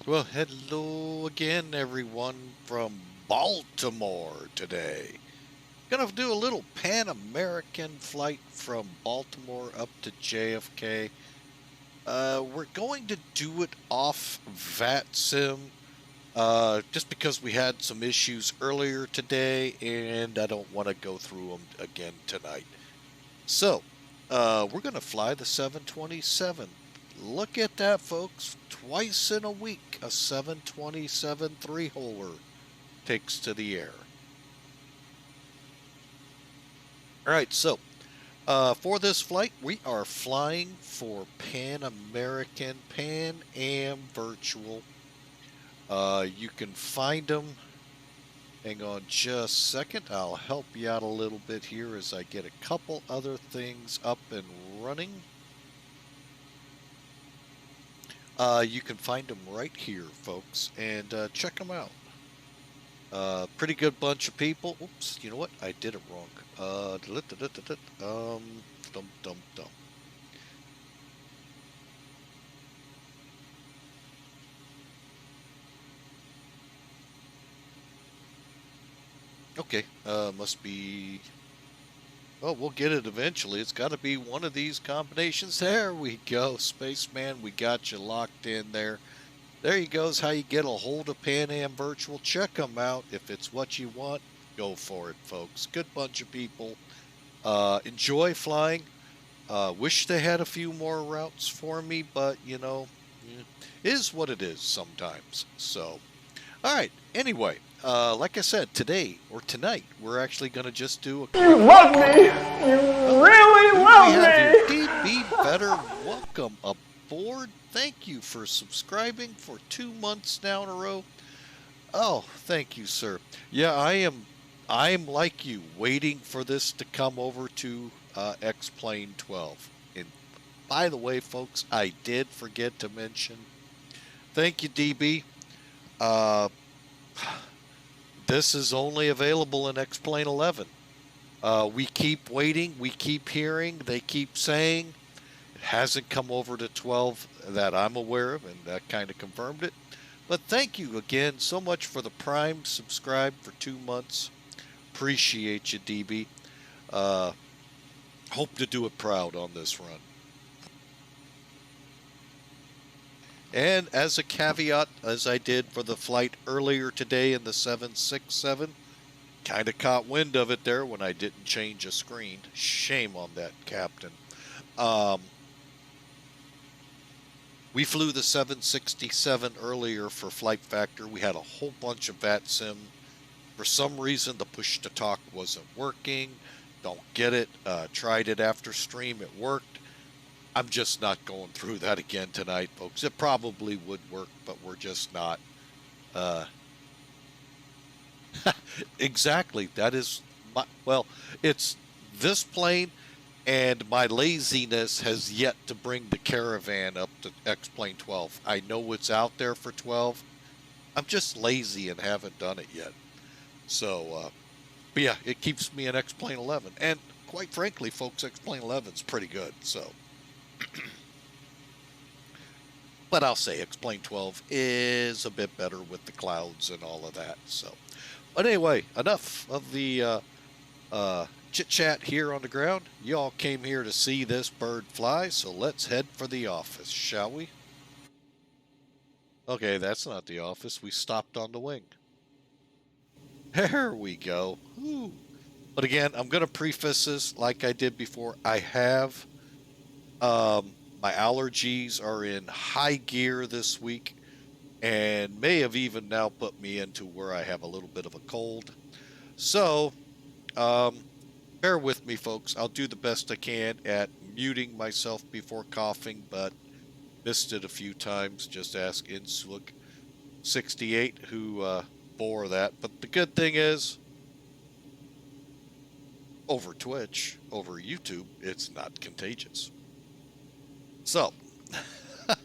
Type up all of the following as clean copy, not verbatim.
Well, hello again, everyone from Baltimore today. Gonna do a little Pan American flight from Baltimore up to JFK. We're going to do it off VATSIM, just because we had some issues earlier today, and I don't want to go through them again tonight. So, we're going to fly the 727. Look at that, folks. Twice in a week, a 727 three-holer takes to the air. All right, so for this flight, we are flying for Pan American, Pan Am Virtual. You can find them. Hang on just a second. I'll help you out a little bit here as I get a couple other things up and running. You can find them right here, folks, and check them out. Pretty good bunch of people. Oops, you know what? I did it wrong. Dum dum dum. Okay, must be. Oh, we'll get it eventually. It's got to be one of these combinations. There we go, Spaceman. We got you locked in there. There you go. Is how you get a hold of Pan Am Virtual. Check them out. If it's what you want, go for it, folks. Good bunch of people. Enjoy flying. Wish they had a few more routes for me, but it is what it is sometimes. So, all right. Anyway, like I said, today or tonight, we're actually going to just do a You quick. love me. You really Who do we have here? love me. DB Better, welcome aboard. Thank you for subscribing for 2 months now in a row. Oh, thank you, sir. Yeah, I am like you, waiting for this to come over to X-Plane 12. And by the way, folks, I did forget to mention. Thank you, DB. Uh, this is only available in X-Plane 11. We keep waiting. We keep hearing. They keep saying it hasn't come over to 12 that I'm aware of, and that kind of confirmed it. But thank you again so much for the Prime subscribe for 2 months. Appreciate you, DB. Uh, Hope to do it proud on this run. And as a caveat, as I did for the flight earlier today in the 767, kind of caught wind of it there when I didn't change a screen. Shame on that captain. Um, we flew the 767 earlier for Flight Factor. We had a whole bunch of VATSIM. For some reason, the push to talk wasn't working. Don't get it. Tried it after stream. It worked. I'm just not going through that again tonight, folks. It probably would work, but we're just not. Uh, exactly. That is well, it's this plane, and my laziness has yet to bring the caravan up to X Plane 12. I know it's out there for 12. I'm just lazy and haven't done it yet. So, but yeah, it keeps me in X Plane 11. And quite frankly, folks, X Plane 11 is pretty good. So, but I'll say X Plane 12 is a bit better with the clouds and all of that. So, but anyway, enough of the chit chat here on the ground. Y'all came here to see this bird fly, so let's head for the office, shall we? Okay, that's not the office. We stopped on the wing. There we go. Ooh. But again, I'm going to preface this like I did before. I have my allergies are in high gear this week and may have even now put me into where I have a little bit of a cold. So, um, bear with me, folks. I'll do the best I can at muting myself before coughing, but missed it a few times. Just ask Inslook68 who bore that. But the good thing is, over Twitch, over YouTube, it's not contagious. So, all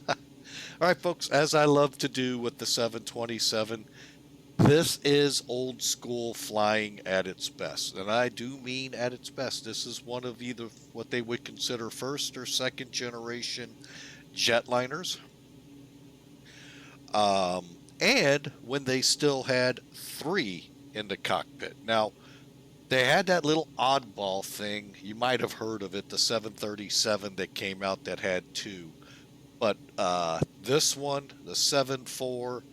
right, folks, as I love to do with the 727, this is old school flying at its best. And I do mean at its best. This is one of either what they would consider first or second generation jetliners. And when they still had 3 in the cockpit. Now, they had that little oddball thing. You might have heard of it, the 737 that came out that had 2. But this one, the 74,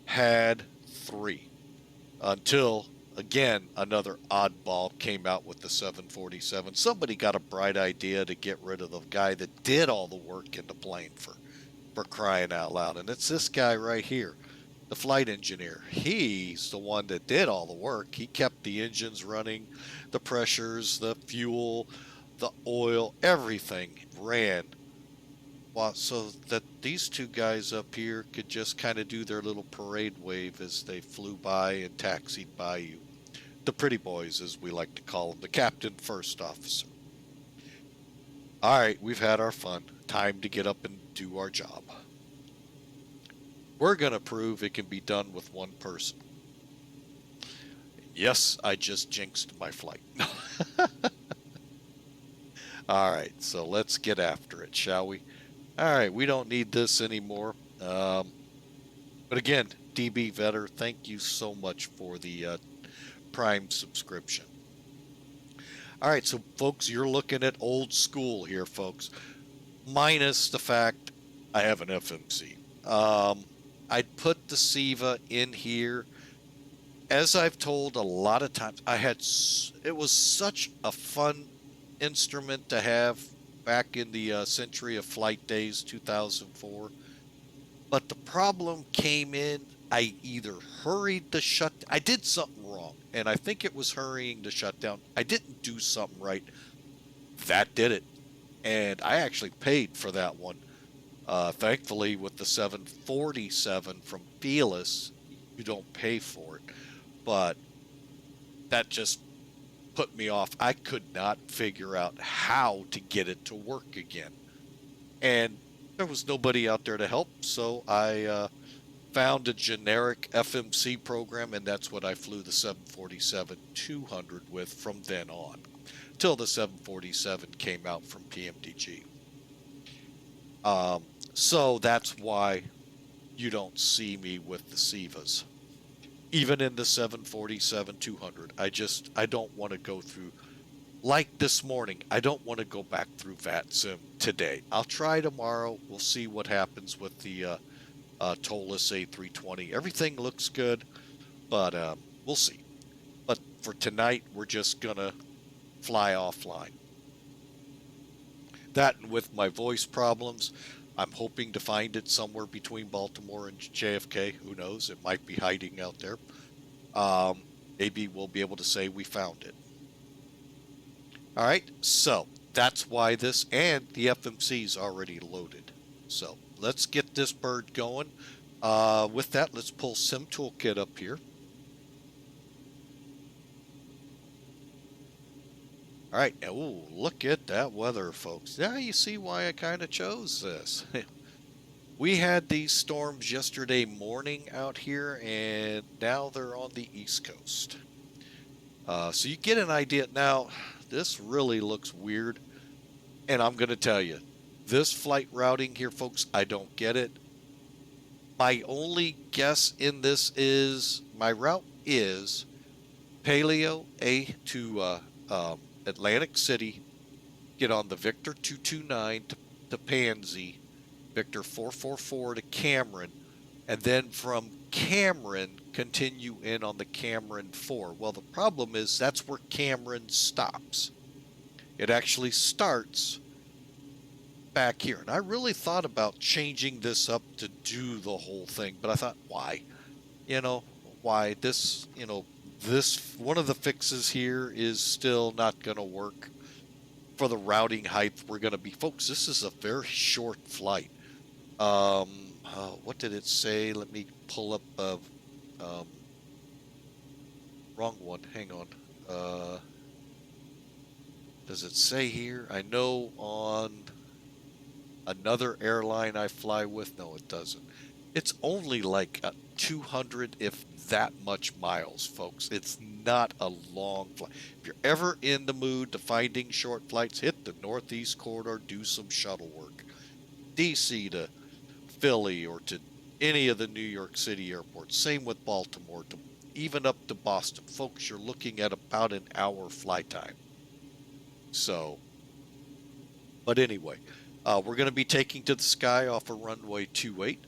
had 3 until, again, another oddball came out with the 747. Somebody got a bright idea to get rid of the guy that did all the work in the plane for crying out loud. And it's this guy right here, the flight engineer. He's the one that did all the work. He kept the engines running, the pressures, the fuel, the oil, everything ran. So that these 2 guys up here could just kind of do their little parade wave as they flew by and taxied by you. The pretty boys, as we like to call them, the captain first officer. All right, we've had our fun. Time to get up and do our job. We're going to prove it can be done with 1 person. Yes, I just jinxed my flight. All right, so let's get after it, shall we? All right, we don't need this anymore. But again, DB Vetter, thank you so much for the Prime subscription. All right, so folks, you're looking at old school here, folks. Minus the fact I have an FMC. I'd put the SIVA in here. As I've told a lot of times, it was such a fun instrument to have back in the Century of Flight days, 2004. But the problem came in, I either hurried to shut, I did something wrong, and I think it was hurrying to shut down. I didn't do something right. That did it. And I actually paid for that one. Thankfully, with the 747 from Fearless, you don't pay for it. But that just put me off. I could not figure out how to get it to work again. And there was nobody out there to help, so I found a generic FMC program, and that's what I flew the 747-200 with from then on, till the 747 came out from PMDG. So that's why you don't see me with the SIVAs. Even in the 747-200, I don't want to go through, like this morning, I don't want to go back through VATSIM today. I'll try tomorrow. We'll see what happens with the TOLUS A320. Everything looks good, but we'll see. But for tonight, we're just going to fly offline. That, and with my voice problems, I'm hoping to find it somewhere between Baltimore and JFK. Who knows? It might be hiding out there. Maybe we'll be able to say we found it. All right, so that's why this, and the FMC is already loaded. So let's get this bird going. With that, let's pull Sim Toolkit up here. All right, ooh, look at that weather, folks. Now you see why I kind of chose this. We had these storms yesterday morning out here, and now they're on the East Coast. So you get an idea. Now, this really looks weird, and I'm going to tell you, this flight routing here, folks, I don't get it. My only guess in this is, my route is Paleo A to Atlantic City, get on the Victor 229 to Pansy, Victor 444 to Cameron, and then from Cameron continue in on the Cameron 4. Well, the problem is that's where Cameron stops. It actually starts back here. And I really thought about changing this up to do the whole thing, but I thought, why? Why? This, this, one of the fixes here is still not going to work for the routing height we're going to be. Folks, this is a very short flight. What did it say? Let me pull up, wrong one. Hang on. Does it say here? I know on another airline I fly with, no, it doesn't. It's only like 200, if that much miles, folks. It's not a long flight. If you're ever in the mood to finding short flights, hit the Northeast Corridor, do some shuttle work. DC to Philly or to any of the New York City airports. Same with Baltimore, even up to Boston. Folks, you're looking at about an hour flight time. So, but anyway, we're going to be taking to the sky off of runway 28.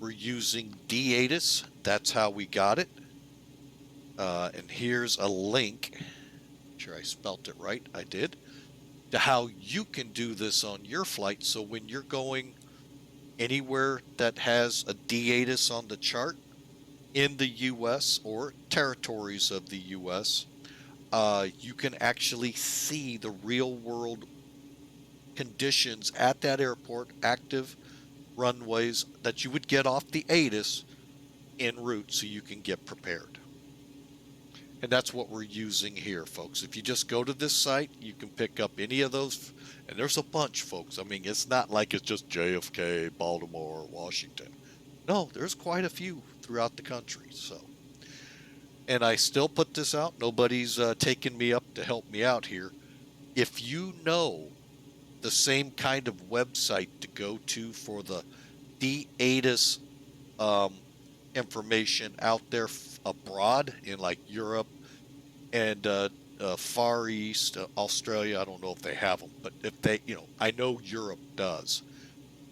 We're using D-ATIS. That's how we got it. And here's a link. Make sure I spelt it right. I did. To how you can do this on your flight. So when you're going anywhere that has a D-ATIS on the chart in the U.S. or territories of the U.S., you can actually see the real world conditions at that airport, active runways that you would get off the ATIS en route so you can get prepared. And that's what we're using here, folks. If you just go to this site, you can pick up any of those. And there's a bunch, folks. I mean, it's not like it's just JFK, Baltimore, Washington. No, there's quite a few throughout the country. So, and I still put this out. Nobody's taken me up to help me out here. If you know the same kind of website to go to for the D-ATIS information out there abroad in like Europe and Far East, Australia. I don't know if they have them, but if they, I know Europe does.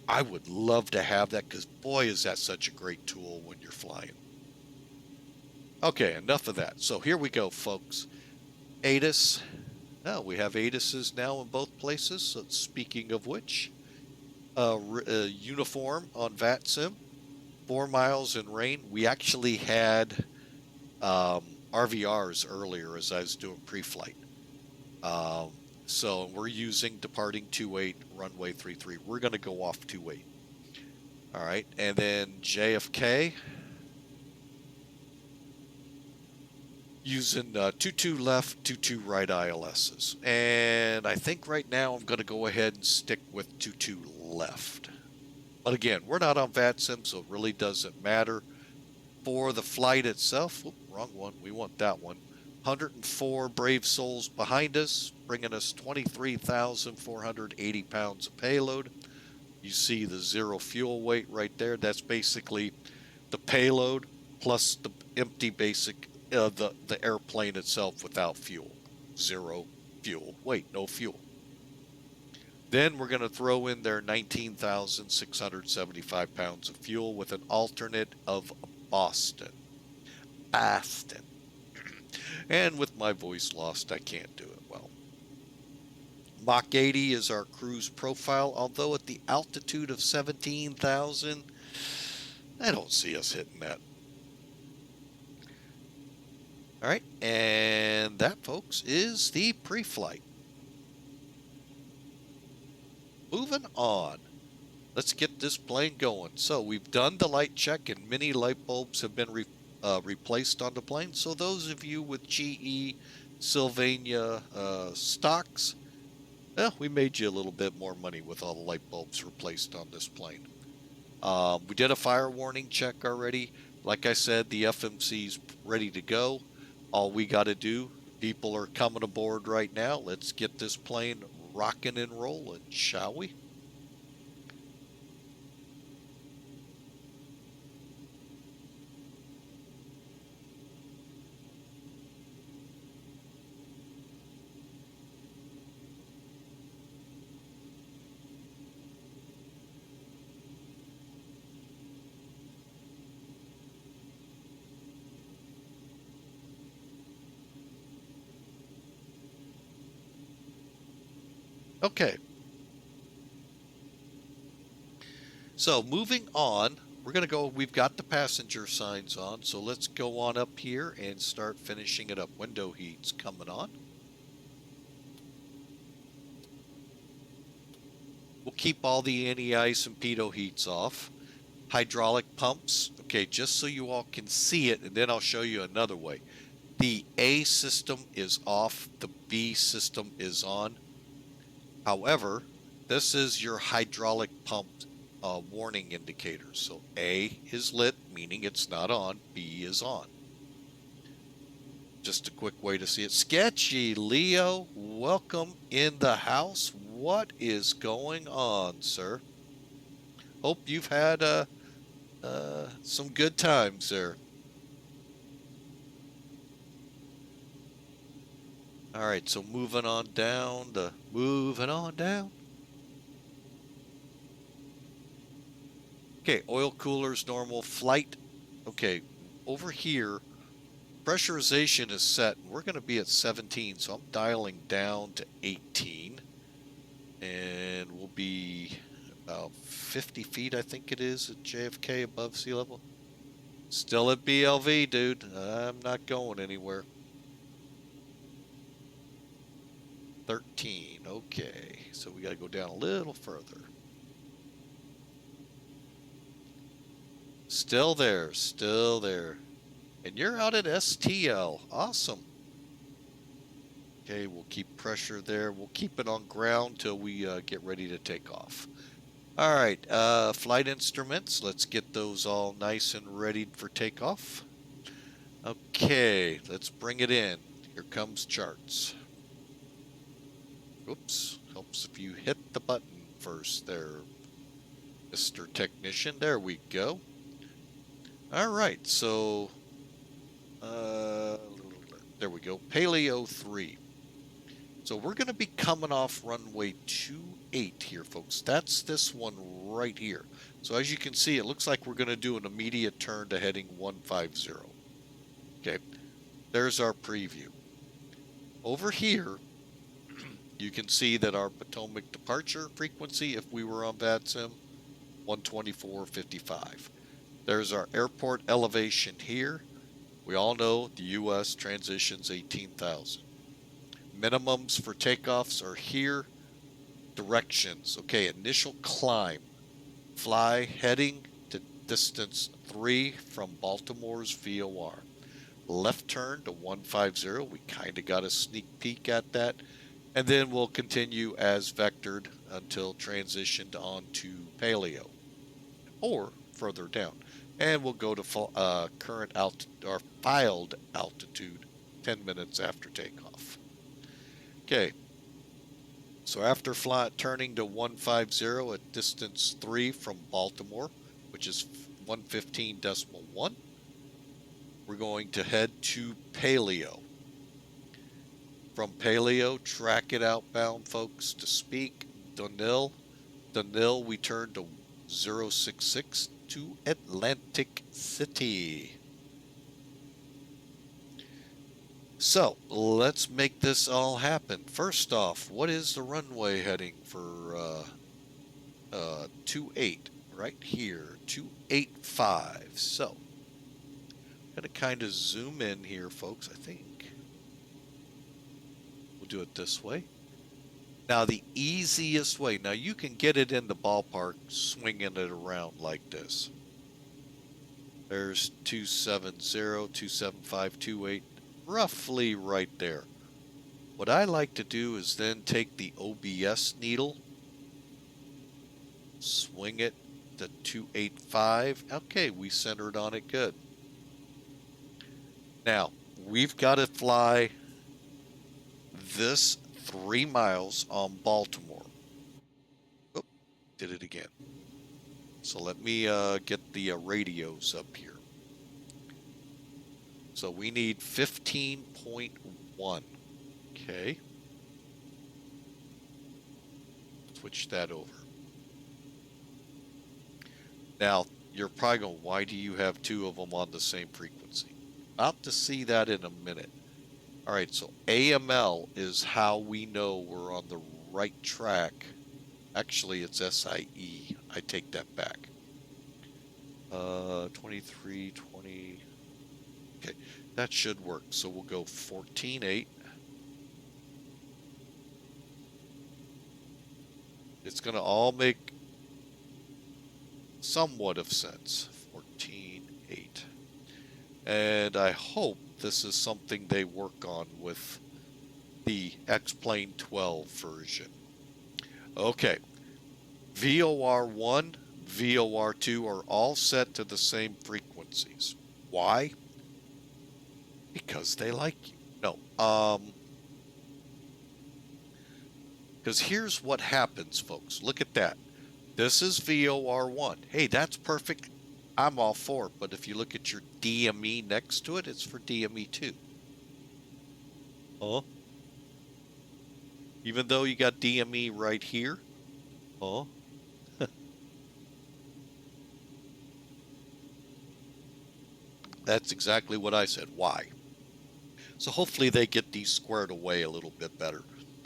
I would love to have that because boy, is that such a great tool when you're flying. Okay, enough of that. So here we go, folks. ATIS. Now we have ATISs now in both places. So speaking of which, uniform on VATSIM. 4 miles in rain. We actually had RVRs earlier as I was doing pre-flight. So we're using departing 28, runway 33. We're going to go off 28. All right, and then JFK. Using 22 left, 22 right ILSs. And I think right now I'm going to go ahead and stick with 22 left. But again, we're not on VATSIM, so it really doesn't matter. For the flight itself, wrong one, we want that one. 104 brave souls behind us, bringing us 23,480 pounds of payload. You see the zero fuel weight right there. That's basically the payload plus the empty basic, the airplane itself without fuel. Zero fuel weight, no fuel. Then we're going to throw in there 19,675 pounds of fuel with an alternate of Boston. And with my voice lost, I can't do it well. Mach 80 is our cruise profile, although at the altitude of 17,000, I don't see us hitting that. All right, and that, folks, is the pre-flight. Moving on, let's get this plane going. So we've done the light check and many light bulbs have been replaced on the plane. So those of you with GE Sylvania stocks, well, we made you a little bit more money with all the light bulbs replaced on this plane. We did a fire warning check already. Like I said, the FMC's ready to go. All we got to do, people are coming aboard right now. Let's get this plane rocking and rolling, shall we? Okay. So moving on, we're going to go, we've got the passenger signs on, so let's go on up here and start finishing it up. Window heat's coming on. We'll keep all the anti-ice and pitot heats off. Hydraulic pumps, okay, just so you all can see it, and then I'll show you another way. The A system is off, the B system is on. However, this is your hydraulic pump warning indicators. So A is lit, meaning it's not on. B is on. Just a quick way to see it. Sketchy Leo, welcome in the house. What is going on, sir? Hope you've had some good times there. All right, so moving on down. Okay, oil coolers, normal flight. Okay, over here, pressurization is set. We're going to be at 17, so I'm dialing down to 18. And we'll be about 50 feet, I think it is, at JFK above sea level. Still at BLV, dude. I'm not going anywhere. 13, okay. So we got to go down a little further. Still there, still there. And you're out at STL. Awesome. Okay, we'll keep pressure there. We'll keep it on ground till we get ready to take off. All right, flight instruments. Let's get those all nice and ready for takeoff. Okay, let's bring it in. Here comes charts. Oops, helps if you hit the button first there, Mr. Technician. There we go. All right, so there we go. Paleo 3. So we're going to be coming off runway 28 here, folks. That's this one right here. So as you can see, it looks like we're going to do an immediate turn to heading 150. Okay, there's our preview. Over here, you can see that our Potomac departure frequency, if we were on VATSIM, 124.55. There's our airport elevation here. We all know the U.S. transitions 18,000. Minimums for takeoffs are here. Directions. Okay, initial climb. Fly heading to distance 3 from Baltimore's VOR. Left turn to 150. We kind of got a sneak peek at that. And then we'll continue as vectored until transitioned onto Paleo or further down. And we'll go to current or filed altitude 10 minutes after takeoff. Okay, so after turning to 150 at distance 3 from Baltimore, which is 115.1, we're going to head to Paleo. From Paleo, track it outbound, folks, to speak. Int'l, we turn to 066 to Atlantic City. So, let's make this all happen. First off, what is the runway heading for 28? Right here, 285. So, I'm going to kind of zoom in here, folks, I think. We'll do it this way. Now, the easiest way, now you can get it in the ballpark swinging it around like this. There's 270, 275, 28, roughly right there. What I like to do is then take the OBS needle, swing it to 285. Okay, we centered on it good. Now, we've got to fly this 3 miles on Baltimore. Oh, did it again. So let me get the radios up here. So we need 15.1. Okay. Switch that over. Now, you're probably going, why do you have 2 of them on the same frequency? About to see that in a minute. All right, so AML is how we know we're on the right track. Actually, it's SIE. I take that back. 23, 20. Okay, that should work. So we'll go 14.8. It's going to all make somewhat of sense. 14.8. And I hope this is something they work on with the X-Plane 12 version. Okay. VOR1, VOR2 are all set to the same frequencies. Why? Because they like you. No. Because here's what happens, folks. Look at that. This is VOR1. Hey, that's perfect. I'm all for it, but if you look at your DME next to it, it's for DME 2. Huh? Even though you got DME right here? Huh? That's exactly what I said. Why? So hopefully they get these squared away a little bit better.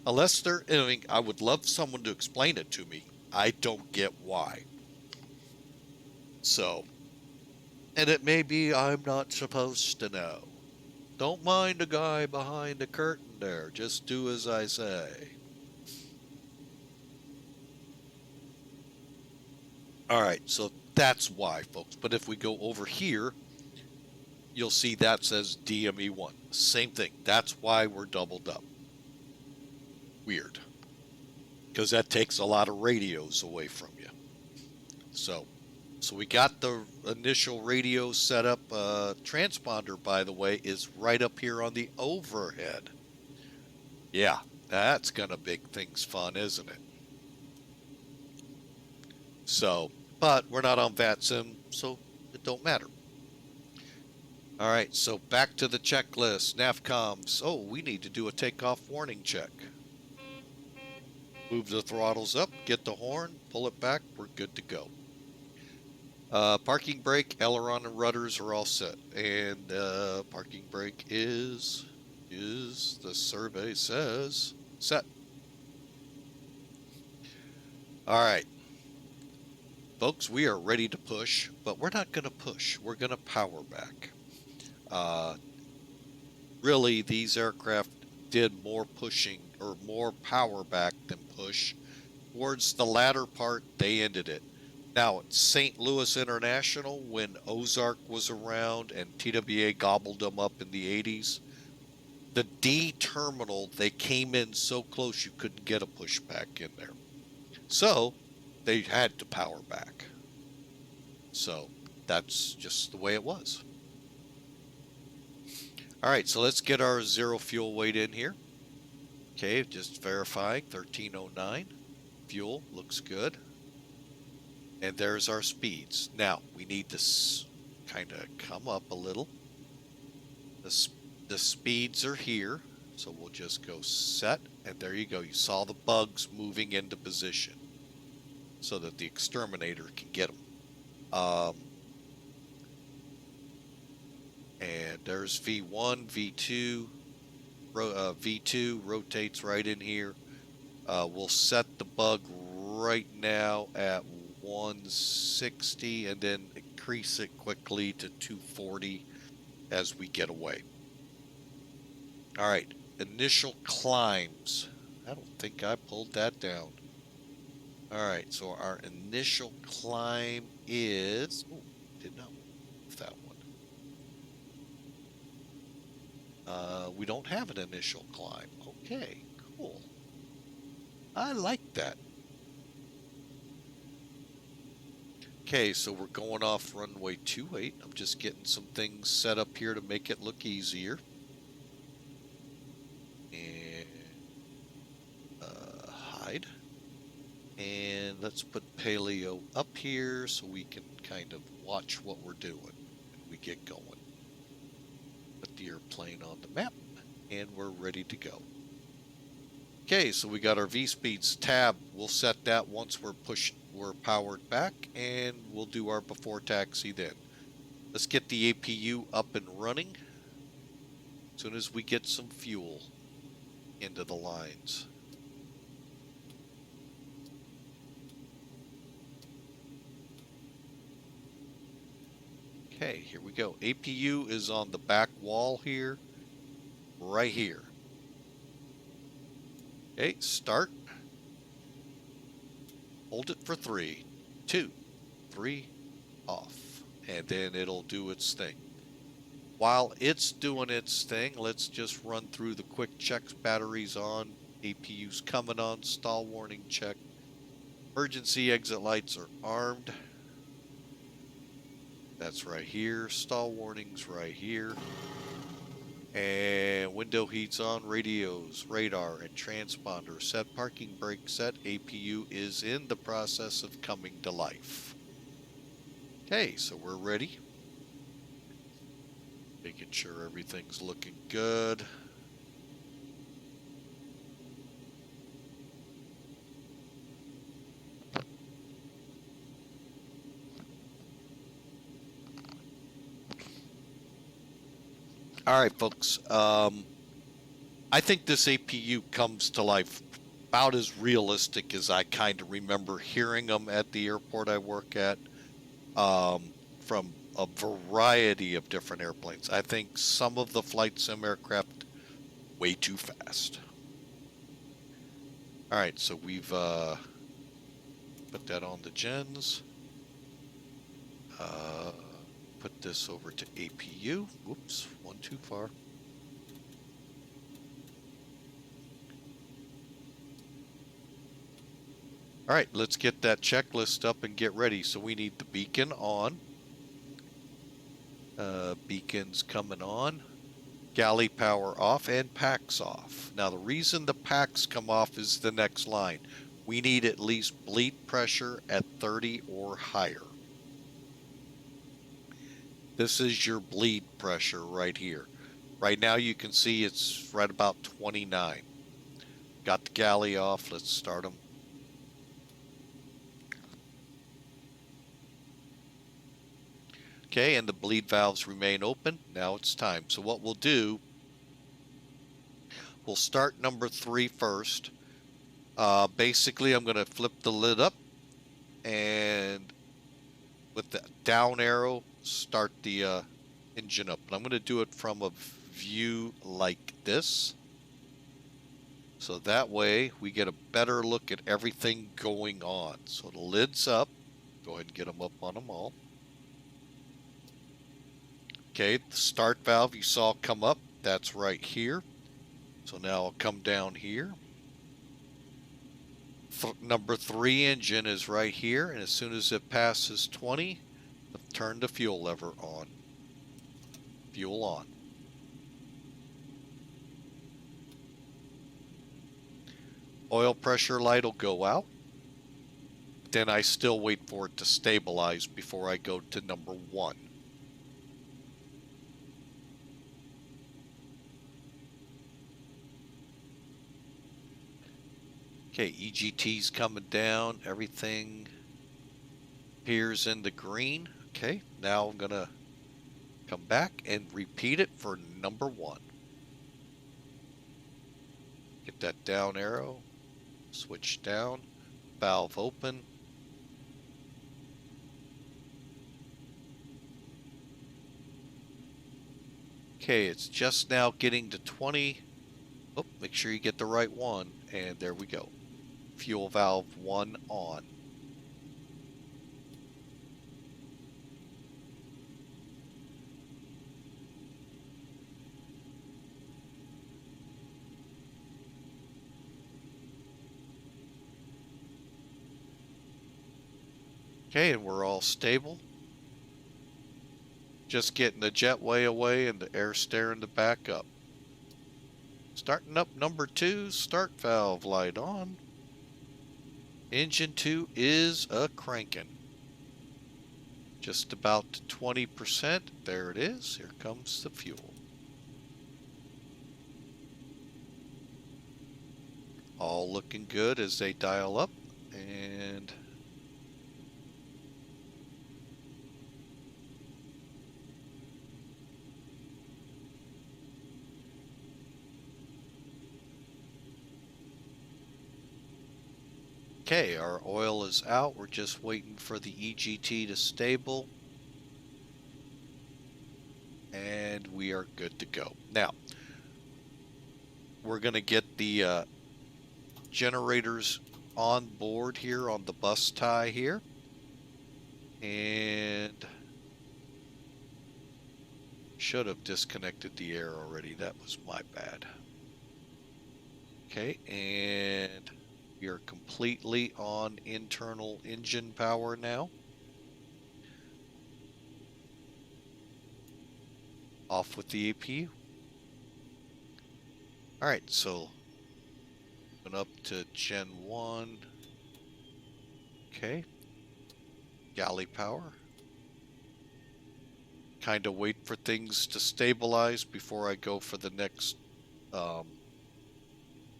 Unless they're, I mean, I would love someone to explain it to me. I don't get why. So, and it may be I'm not supposed to know. Don't mind the guy behind the curtain there. Just do as I say. All right, so that's why, folks. But if we go over here, you'll see that says DME1. Same thing. That's why we're doubled up. Weird. Because that takes a lot of radios away from you. So we got the initial radio set up. Transponder, by the way, is right up here on the overhead. Yeah, that's going to make things fun, isn't it? So, but we're not on VATSIM, so it don't matter. All right, so back to the checklist. NAVCOMs. Oh, we need to do a takeoff warning check. Move the throttles up, get the horn, pull it back, we're good to go. Parking brake, aileron, and rudders are all set. And parking brake is, the survey says, set. All right. Folks, we are ready to push, but we're not going to push. We're going to power back. Really, these aircraft did more pushing or more power back than push. Towards the latter part, they ended it. Now, at St. Louis International, when Ozark was around and TWA gobbled them up in the 80s, the D terminal, they came in so close you couldn't get a pushback in there. So, they had to power back. So, that's just the way it was. All right, so let's get our zero fuel weight in here. Okay, just verifying, 1309. Fuel looks good. And there's our speeds. Now, we need to kind of come up a little. The speeds are here, so we'll just go set, and there you go. You saw the bugs moving into position so that the exterminator can get them. And there's V1, V2. V2 rotates right in here. We'll set the bug right now at 160 and then increase it quickly to 240 as we get away. All right, initial climbs. I don't think I pulled that down. All right, so our initial climb is, oh, did not move that one. We don't have an initial climb. Okay, cool. I like that. Okay, so we're going off runway 28. I'm just getting some things set up here to make it look easier. And hide. And let's put paleo up here so we can kind of watch what we're doing when we get going. Put the airplane on the map, and we're ready to go. Okay, so we got our V-Speeds tab. We'll set that once we're powered back, and we'll do our before taxi then. Let's get the APU up and running as soon as we get some fuel into the lines. Okay, here we go. APU is on the back wall here, right here. Okay, start. Hold it for 3, 2, 3, off. And then it'll do its thing. While it's doing its thing, let's just run through the quick checks. Batteries on, APU's coming on, stall warning check. Emergency exit lights are armed. That's right here. Stall warnings right here. And window heats on, radios, radar, and transponder set. Parking brake set. APU is in the process of coming to life. Okay, so we're ready. Making sure everything's looking good. All right, folks. I think this APU comes to life about as realistic as I kind of remember hearing them at the airport I work at, from a variety of different airplanes. I think some of the flight sim aircraft way too fast. All right, so we've put that on the gens. Put this over to APU. Whoops, one too far. All right, let's get that checklist up and get ready. So we need the beacon on. Beacon's coming on. Galley power off and packs off. Now the reason the packs come off is the next line. We need at least bleed pressure at 30 or higher. This is your bleed pressure right here. Right now you can see it's right about 29. Got the galley off. Let's start them. Okay, and the bleed valves remain open. Now it's time. So what we'll do, we'll start number 3 first. Basically, I'm going to flip the lid up and with the down arrow, start the engine up. And I'm going to do it from a view like this. So that way we get a better look at everything going on. So the lid's up. Go ahead and get them up on them all. Okay, the start valve you saw come up, that's right here. So now I'll come down here. Number 3 engine is right here, and as soon as it passes 20, turn the fuel lever on. Fuel on. Oil pressure light will go out. Then I still wait for it to stabilize before I go to number 1. Okay, EGT's coming down. Everything appears in the green. Okay, now I'm going to come back and repeat it for number 1. Get that down arrow. Switch down. Valve open. Okay, it's just now getting to 20. Oh, make sure you get the right one. And there we go. Fuel valve 1 on. Okay, and we're all stable. Just getting the jetway away and the air steering to back up. Starting up number 2, start valve light on. Engine 2 is a-cranking. Just about to 20%. There it is. Here comes the fuel. All looking good as they dial up. And okay, our oil is out. We're just waiting for the EGT to stable. And we are good to go. Now, we're going to get the generators on board here on the bus tie here. And should have disconnected the air already. That was my bad. Okay, and we are completely on internal engine power now. Off with the APU. All right, so going up to Gen 1. Okay. Galley power. kind of wait for things to stabilize before I go for the next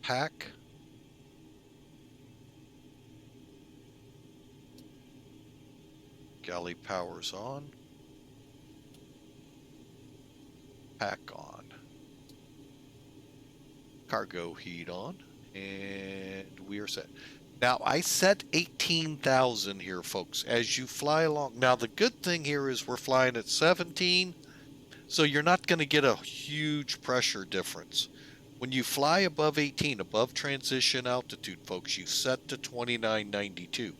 pack. Galley power's on. Pack on. Cargo heat on. And we are set. Now, I set 18,000 here, folks, as you fly along. Now, the good thing here is we're flying at 17, so you're not going to get a huge pressure difference. When you fly above 18, above transition altitude, folks, you set to 2992.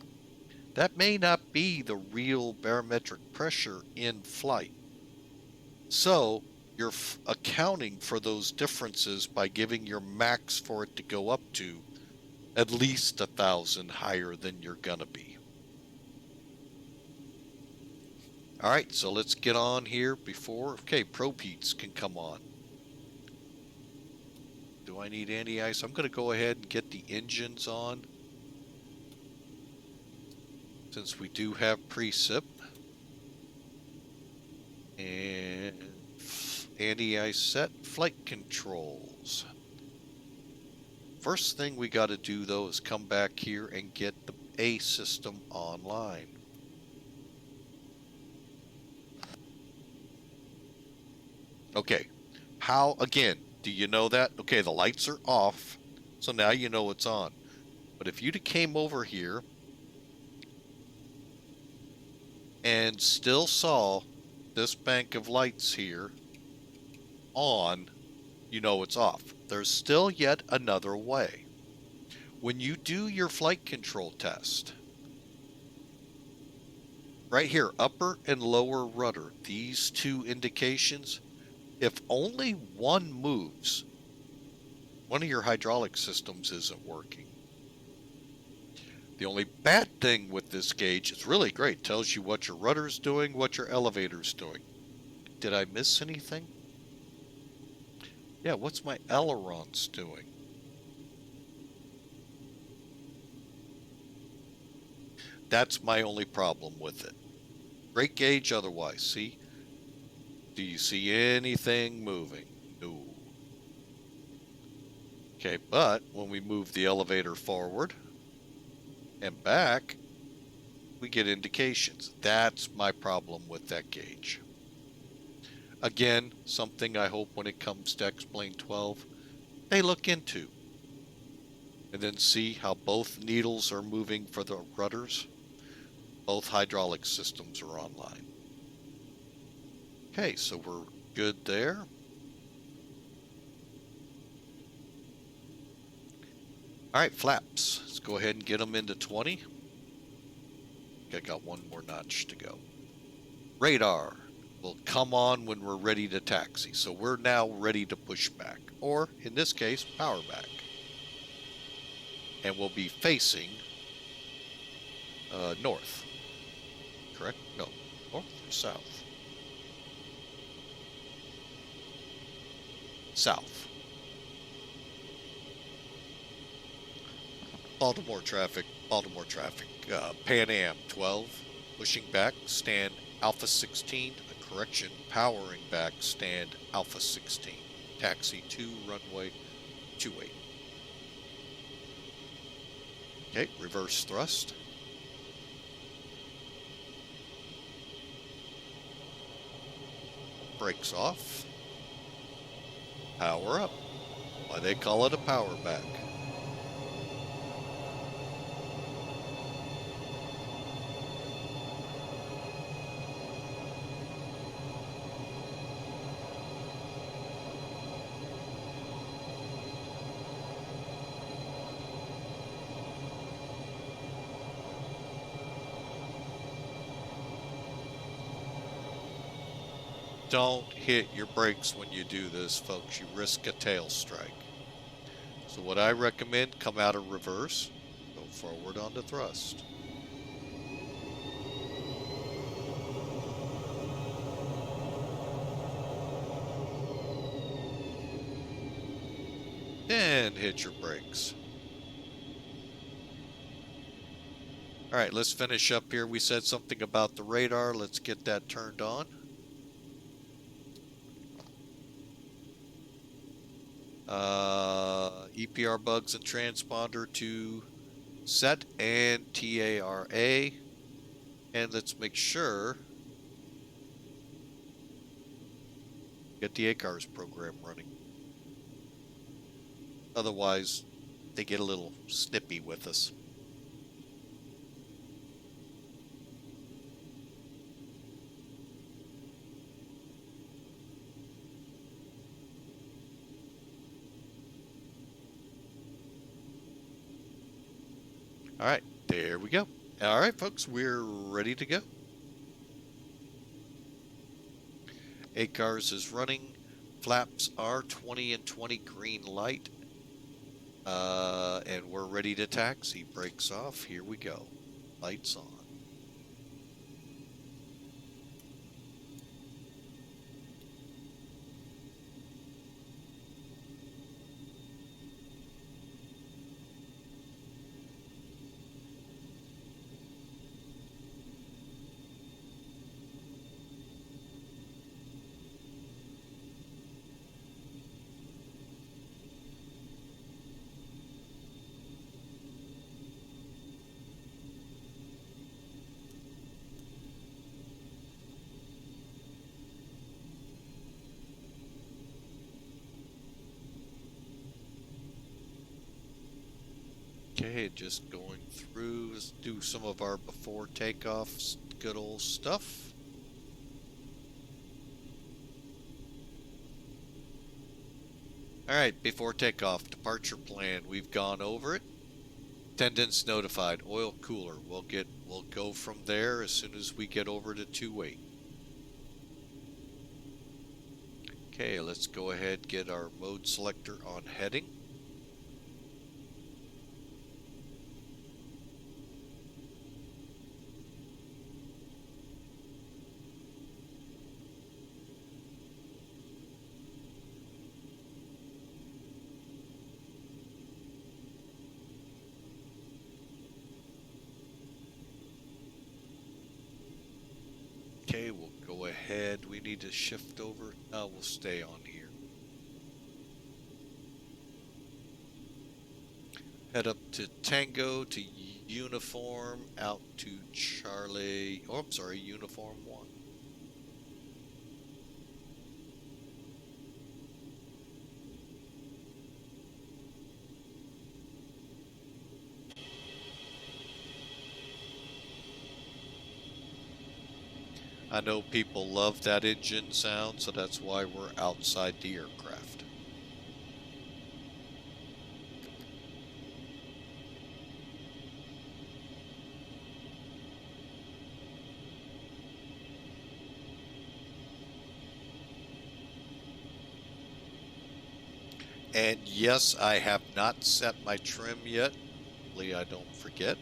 That may not be the real barometric pressure in flight. So, you're accounting for those differences by giving your max for it to go up to at least 1,000 higher than you're gonna be. All right, so let's get on here before, okay, probe heats can come on. Do I need anti-ice? I'm gonna go ahead and get the engines on, since we do have precip. And anti-ice set, flight controls. First thing we got to do, though, is come back here and get the A system online. Okay, how, again, do you know that? Okay, the lights are off, so now you know it's on. But if you'd have came over here and still saw this bank of lights here on, you know it's off. There's still yet another way. When you do your flight control test, right here, upper and lower rudder, these two indications, if only one moves, one of your hydraulic systems isn't working. The only bad thing with this gauge, it's really great. It tells you what your rudder's doing, what your elevator's doing. Did I miss anything? Yeah, what's my ailerons doing? That's my only problem with it. Great gauge otherwise, see? Do you see anything moving? No. Okay, but when we move the elevator forward and back, we get indications. That's my problem with that gauge. Again, something I hope when it comes to X-Plane 12, they look into. And then see how both needles are moving for the rudders. Both hydraulic systems are online. Okay, so we're good there. All right, flaps. Let's go ahead and get them into 20. I got one more notch to go. Radar will come on when we're ready to taxi. So we're now ready to push back, or in this case, power back. And we'll be facing north. Correct? No, north or south? South. Baltimore traffic, Pan Am 12, pushing back, stand Alpha 16, correction, powering back, stand Alpha 16, taxi 2, runway 28. Okay, reverse thrust. Brakes off. Power up. Why they call it a power back. Don't hit your brakes when you do this, folks. You risk a tail strike. So what I recommend, come out of reverse, go forward onto thrust. And hit your brakes. All right, let's finish up here. We said something about the radar. Let's get that turned on. EPR bugs and transponder to set and TARA. And let's make sure get the ACARS program running. Otherwise, they get a little snippy with us. All right, there we go. All right, folks, we're ready to go. ACARS is running. Flaps are 20 and 20 green light. And we're ready to taxi. Brakes off. Here we go. Lights on. Okay, just going through, let's do some of our before takeoffs, good old stuff. Alright, before takeoff, departure plan, we've gone over it. Attendants notified, oil cooler, we'll go from there as soon as we get over to 28. Okay, let's go ahead, get our mode selector on heading. Okay, we'll go ahead. We need to shift over. No, we'll stay on here. Head up to Tango, to Uniform, out to Charlie. Oh, I'm sorry, Uniform 1. I know people love that engine sound, so that's why we're outside the aircraft. And yes, I have not set my trim yet. Hopefully I don't forget.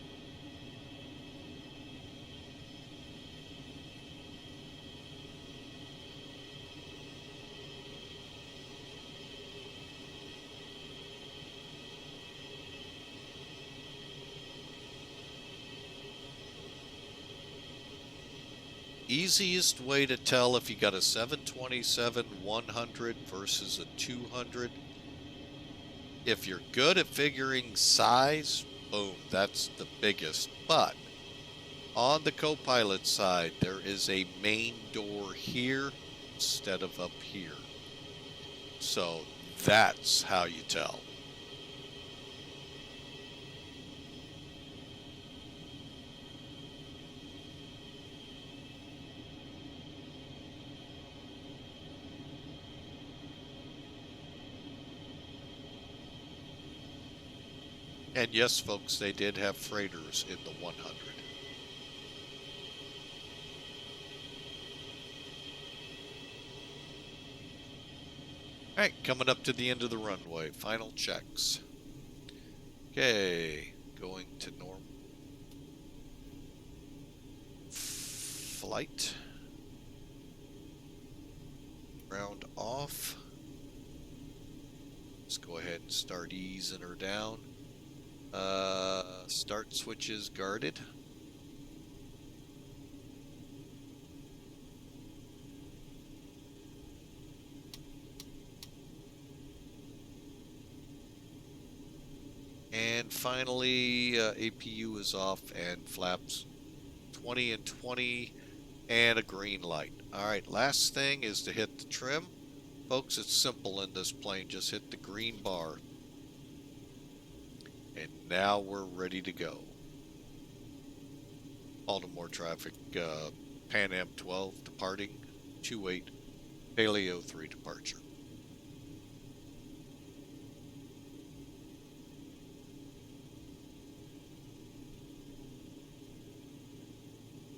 Easiest way to tell if you got a 727 100 versus a 200. If you're good at figuring size, boom, that's the biggest. But on the co-pilot side, there is a main door here instead of up here. So that's how you tell. And yes, folks, they did have freighters in the 100. All right, coming up to the end of the runway. Final checks. Okay, going to normal flight. Ground off. Let's go ahead and start easing her down. Start switches guarded. And finally, APU is off and flaps 20 and 20 and a green light. All right, last thing is to hit the trim. Folks, it's simple in this plane. Just hit the green bar. And now we're ready to go. Baltimore traffic, Pan Am 12 departing, 28, Bailey 03 departure.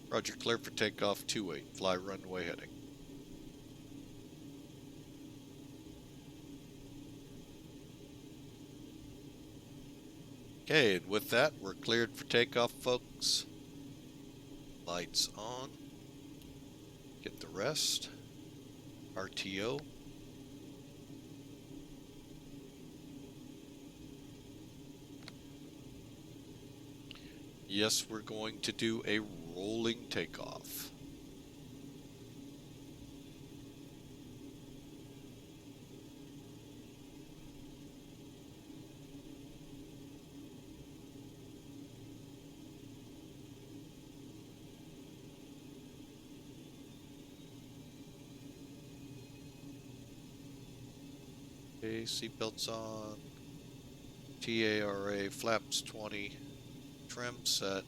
Roger, clear for takeoff, 28, fly runway heading. Okay, and with that, we're cleared for takeoff, folks. Lights on. Get the rest. RTO. Yes, we're going to do a rolling takeoff. Okay, seatbelts on. TARA, flaps 20. Trim set.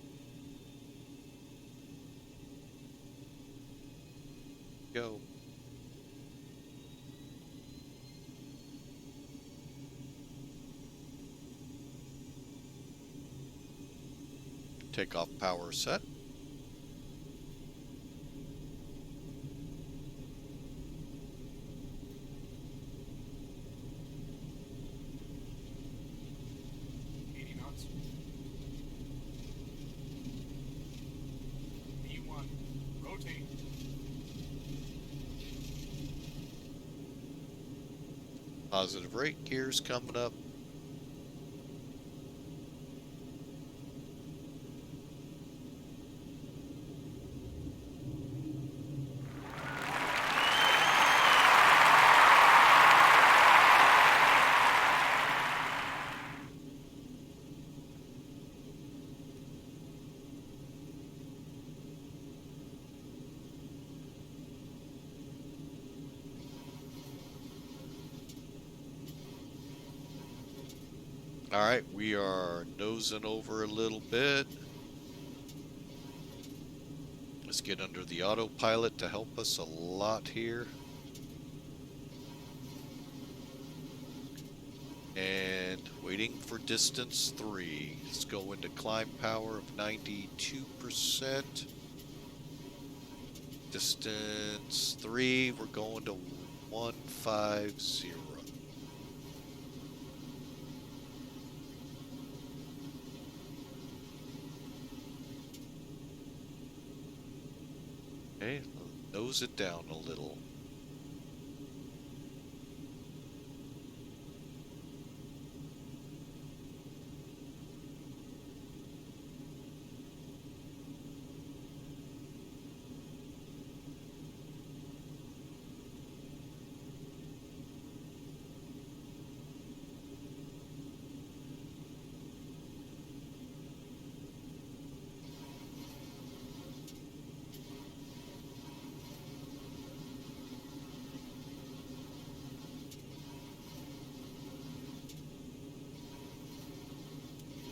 Go. Takeoff power set. Positive rate gears coming up. All right, we are nosing over a little bit. Let's get under the autopilot to help us a lot here. And waiting for distance 3. Let's go into climb power of 92%. Distance 3, we're going to 150. Okay, nose it down a little.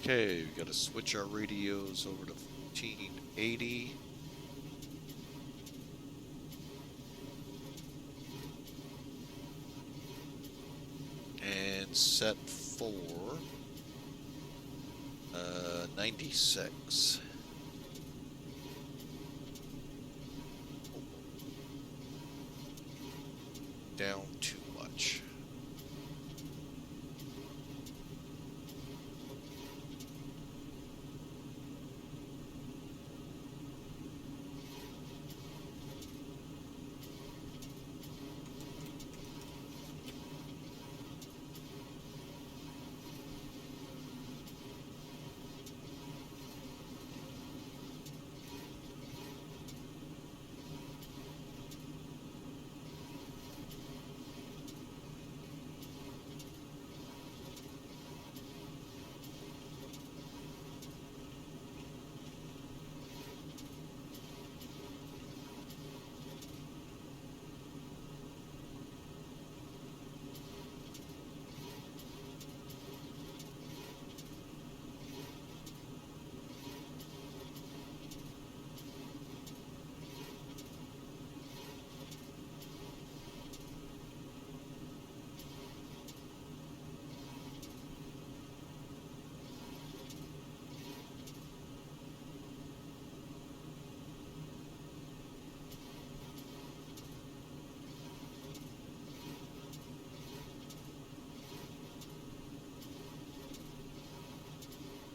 Okay, we got to switch our radios over to 1480. And set for 96. Down too much.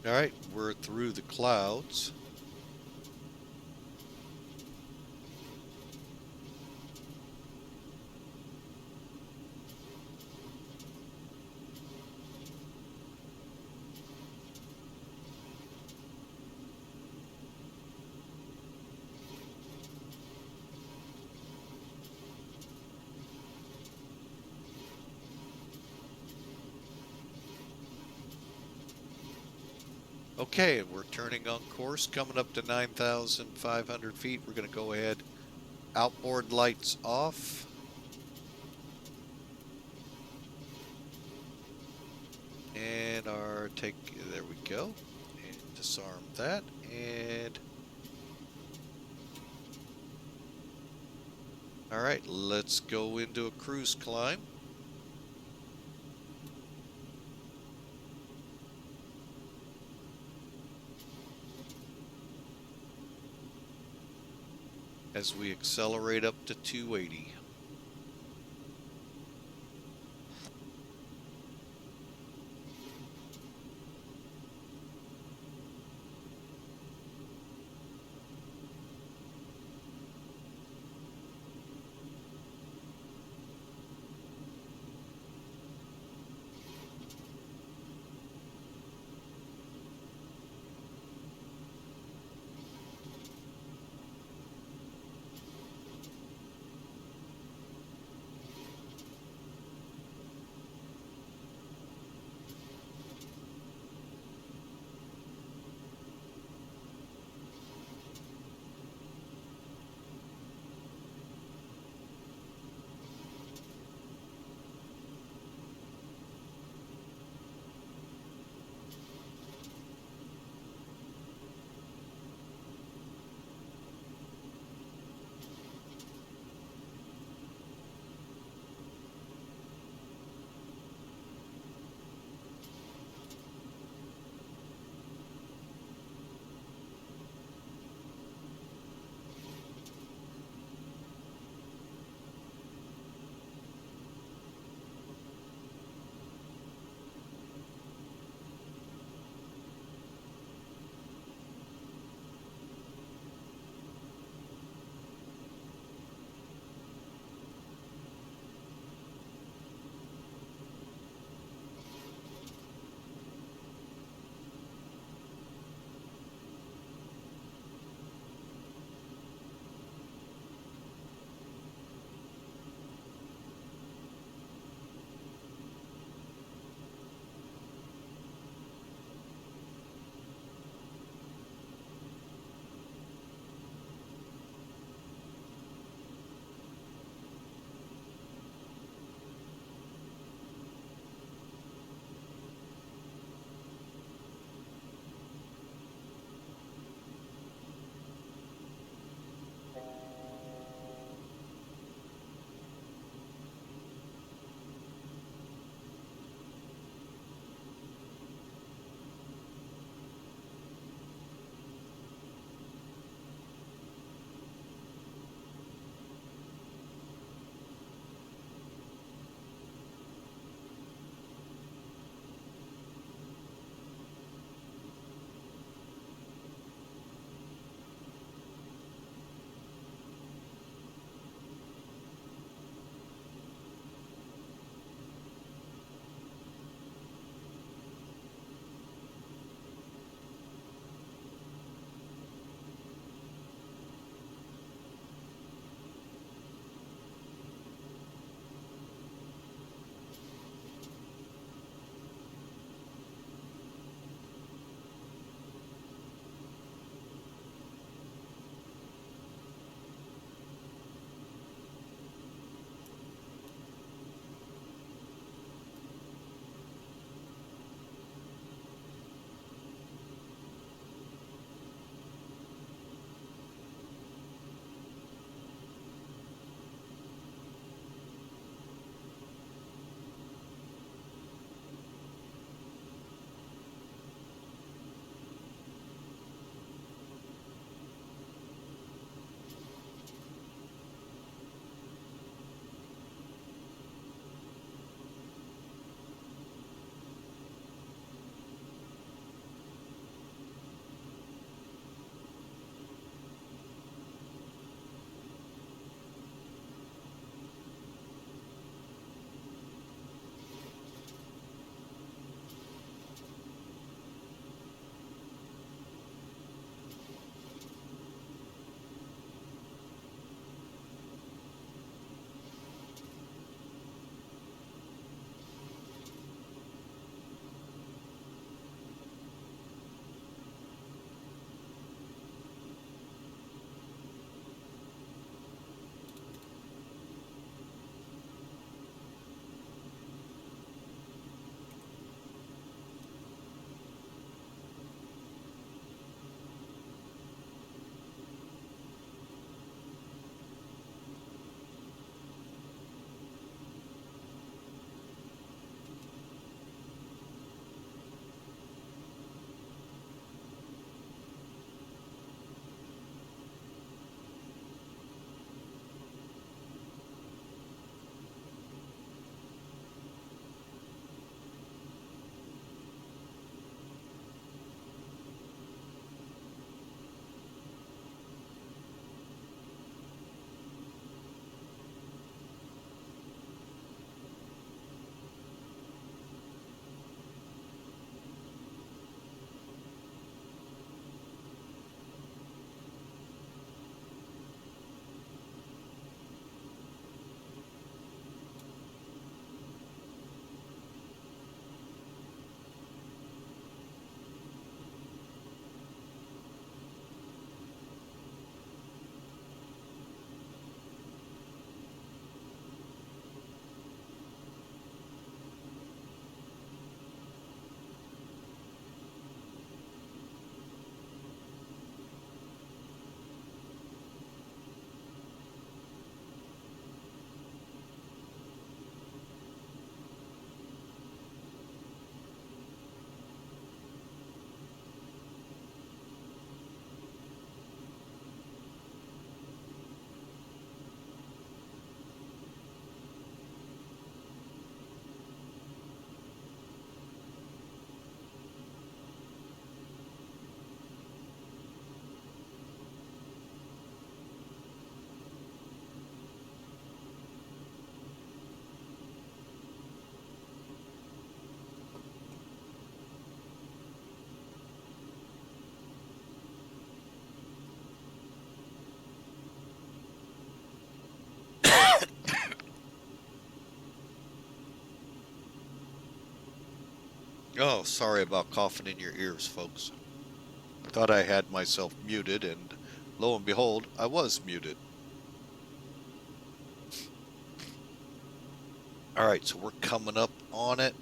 All right, we're through the clouds. Okay, we're turning on course, coming up to 9,500 feet. We're going to go ahead, outboard lights off. And there we go. And disarm that. And all right, let's go into a cruise climb. As we accelerate up to 280. Oh, sorry about coughing in your ears, folks. Thought I had myself muted, and lo and behold, I was muted. Alright, so we're coming up on it.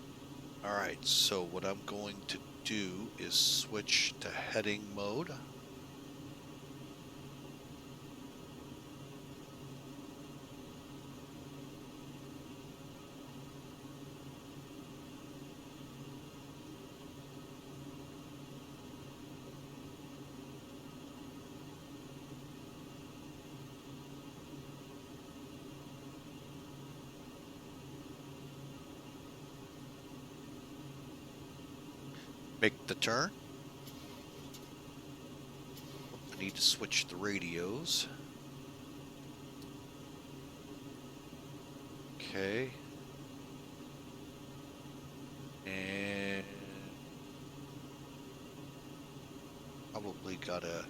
Alright, so what I'm going to do is switch to heading mode. Make the turn. I need to switch the radios. Okay. And probably gotta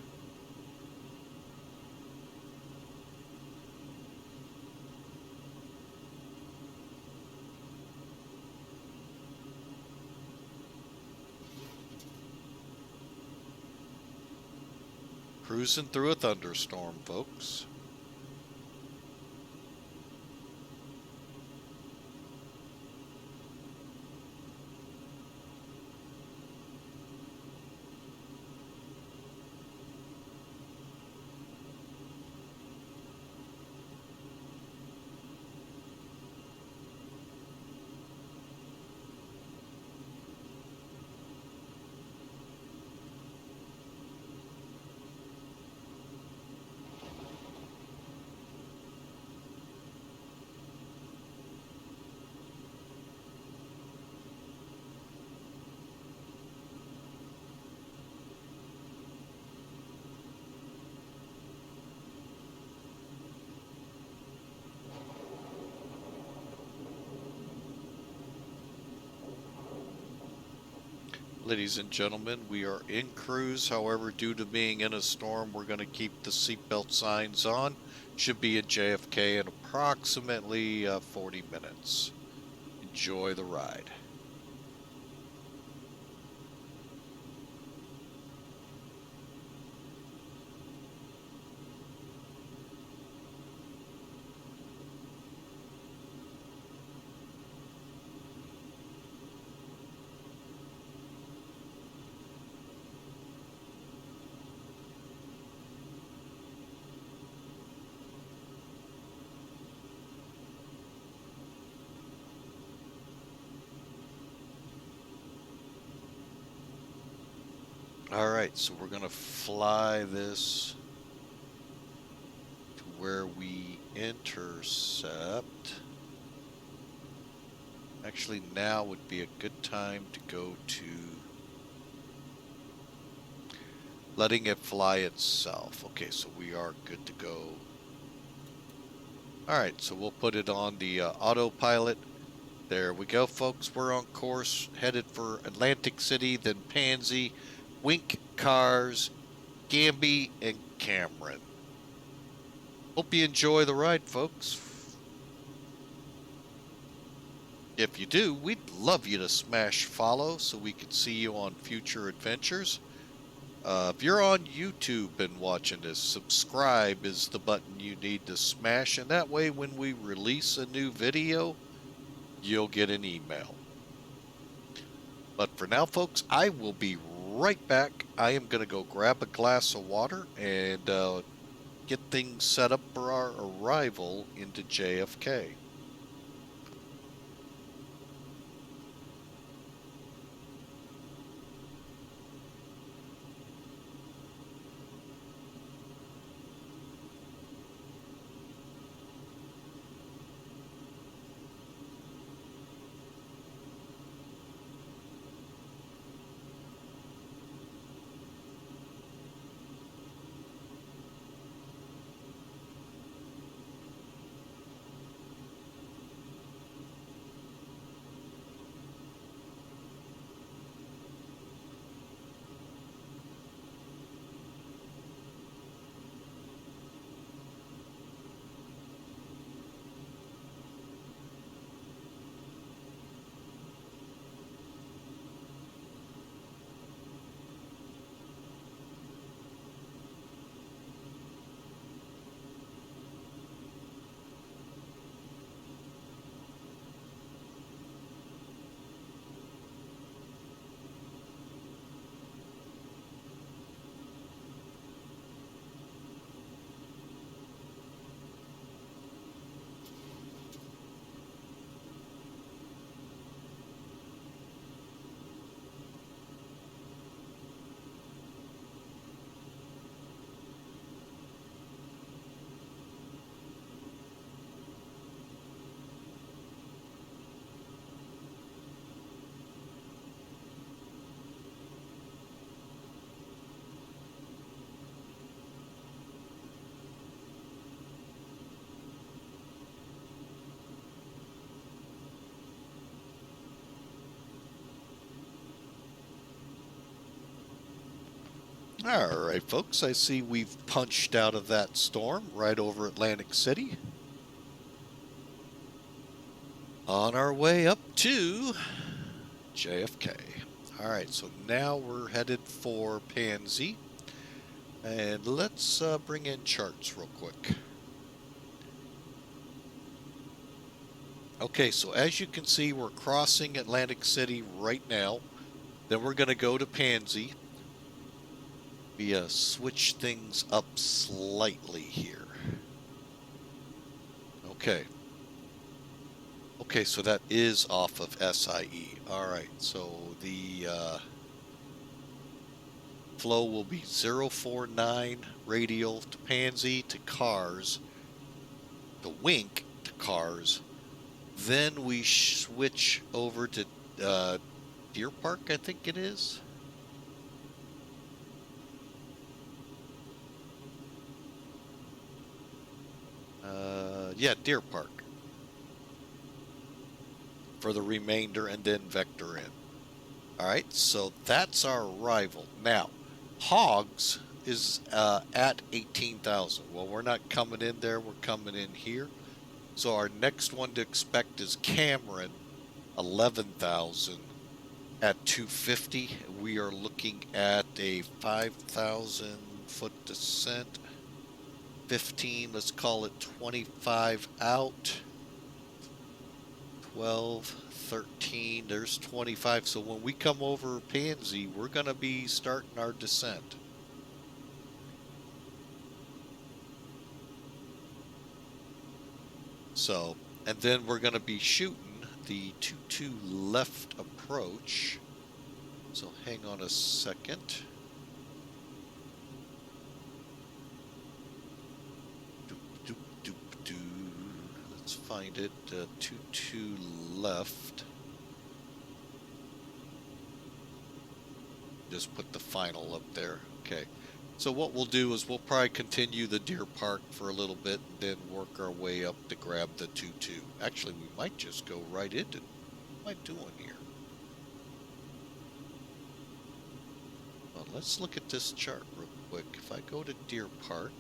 cruising through a thunderstorm, folks. Ladies and gentlemen, we are in cruise. However, due to being in a storm, we're going to keep the seatbelt signs on. Should be at JFK in approximately 40 minutes. Enjoy the ride. Alright, so we're going to fly this to where we intercept. Actually, now would be a good time to go to letting it fly itself. Okay, so we are good to go. Alright, so we'll put it on the autopilot. There we go, folks. We're on course, headed for Atlantic City, then Pansy, Wink, Cars, Gamby, and Cameron. Hope you enjoy the ride, folks. If you do, we'd love you to smash follow so we can see you on future adventures. If you're on YouTube and watching this, subscribe is the button you need to smash, and that way when we release a new video, you'll get an email. But for now, folks, I will be right back. I am going to go grab a glass of water and get things set up for our arrival into JFK. All right, folks, I see we've punched out of that storm right over Atlantic City. On our way up to JFK. All right, so now we're headed for Pansy. And let's bring in charts real quick. Okay, so as you can see, we're crossing Atlantic City right now. Then we're going to go to Pansy. We switch things up slightly here. Okay. Okay, so that is off of SIE. All right, so the flow will be 049 radial to Pansy to cars, to Wink to cars. Then we switch over to Deer Park, I think it is. Yeah, Deer Park for the remainder and then vector in. All right, so that's our arrival. Now, Hogs is at 18,000. Well, we're not coming in there, we're coming in here. So our next one to expect is Cameron, 11,000 at 250. We are looking at a 5,000 foot descent. 15, let's call it 25 out. 12, 13, there's 25. So when we come over Pansy, we're going to be starting our descent. So, and then we're going to be shooting the 22 left approach. So hang on a second. Let's find it. 22 left. Just put the final up there. Okay. So what we'll do is we'll probably continue the Deer Park for a little bit and then work our way up to grab the 22. Actually, we might just go right into it. What am I doing here? Well, let's look at this chart real quick. If I go to Deer Park,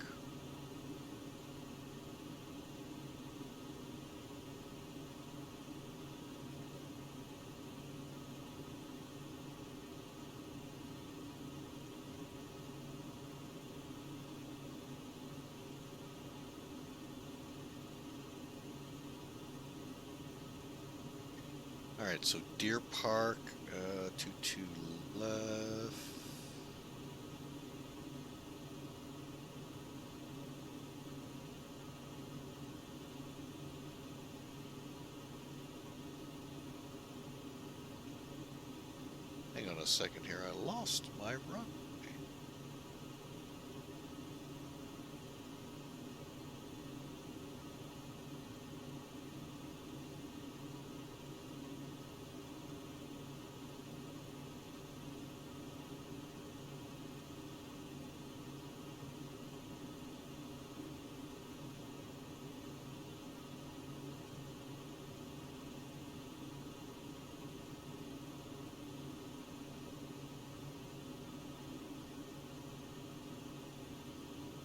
all right, so Deer Park, 22 left. Hang on a second here, I lost my run.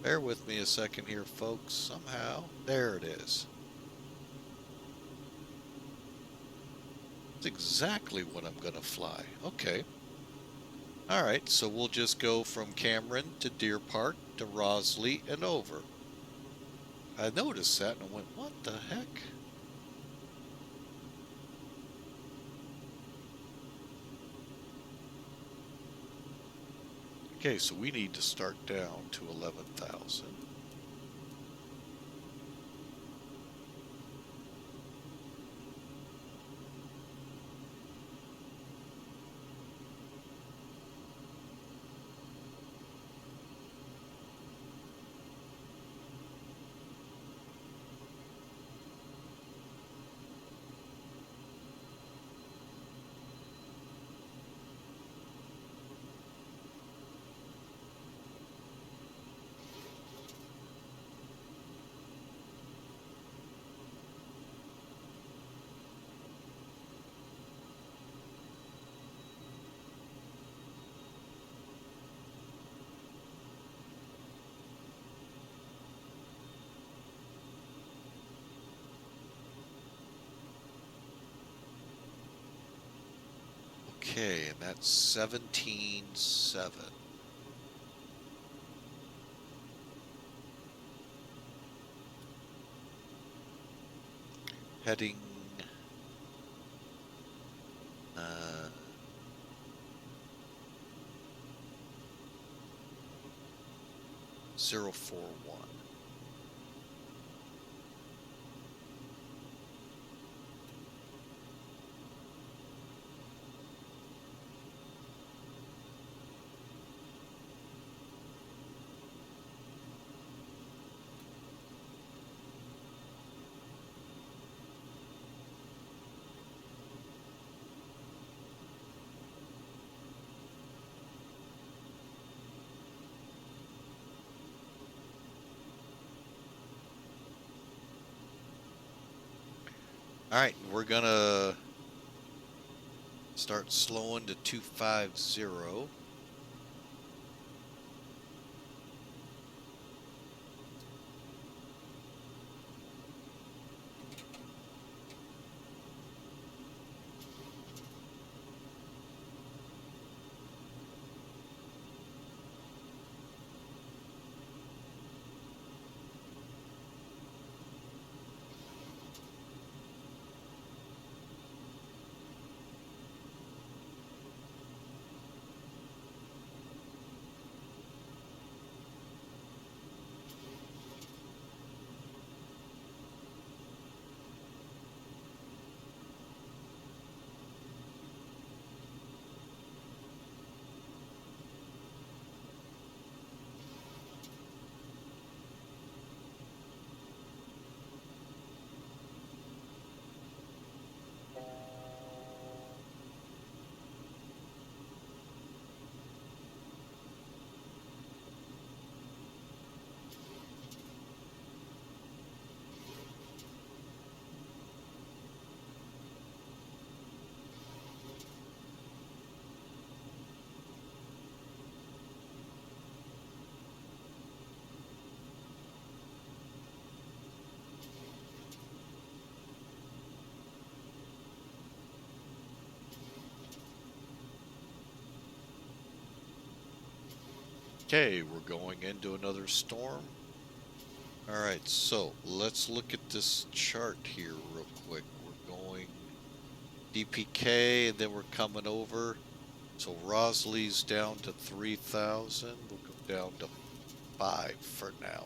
Bear with me a second here, folks. Somehow, there it is. It's exactly what I'm going to fly. Okay. All right, so we'll just go from Cameron to Deer Park to Rosley and over. I noticed that and I went, what the heck? Okay, so we need to start down to 11,000. Okay, and that's 17.7. Heading 041. All right, we're gonna start slowing to 250. Okay, we're going into another storm. All right, so let's look at this chart here real quick. We're going DPK, and then we're coming over. So Rosley's down to 3,000. We'll go down to 5 for now.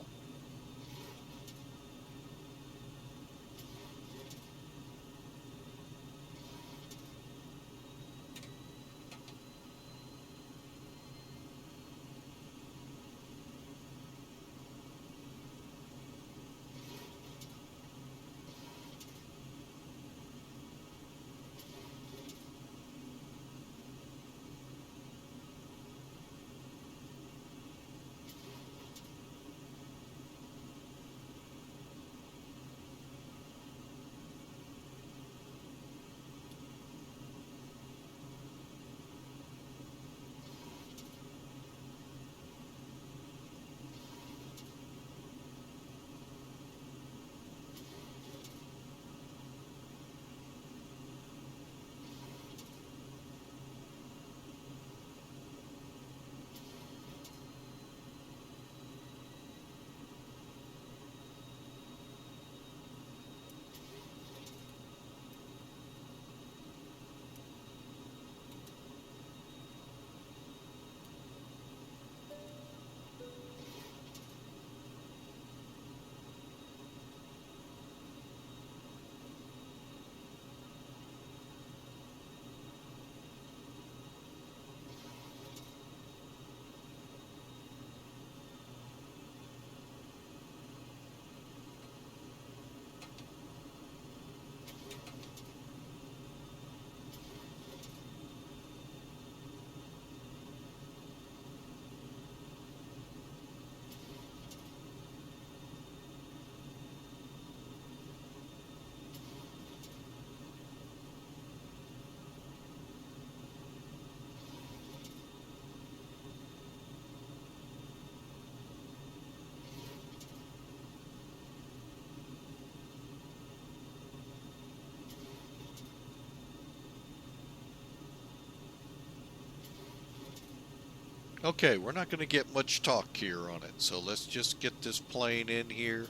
Okay, we're not going to get much talk here on it, so let's just get this plane in here.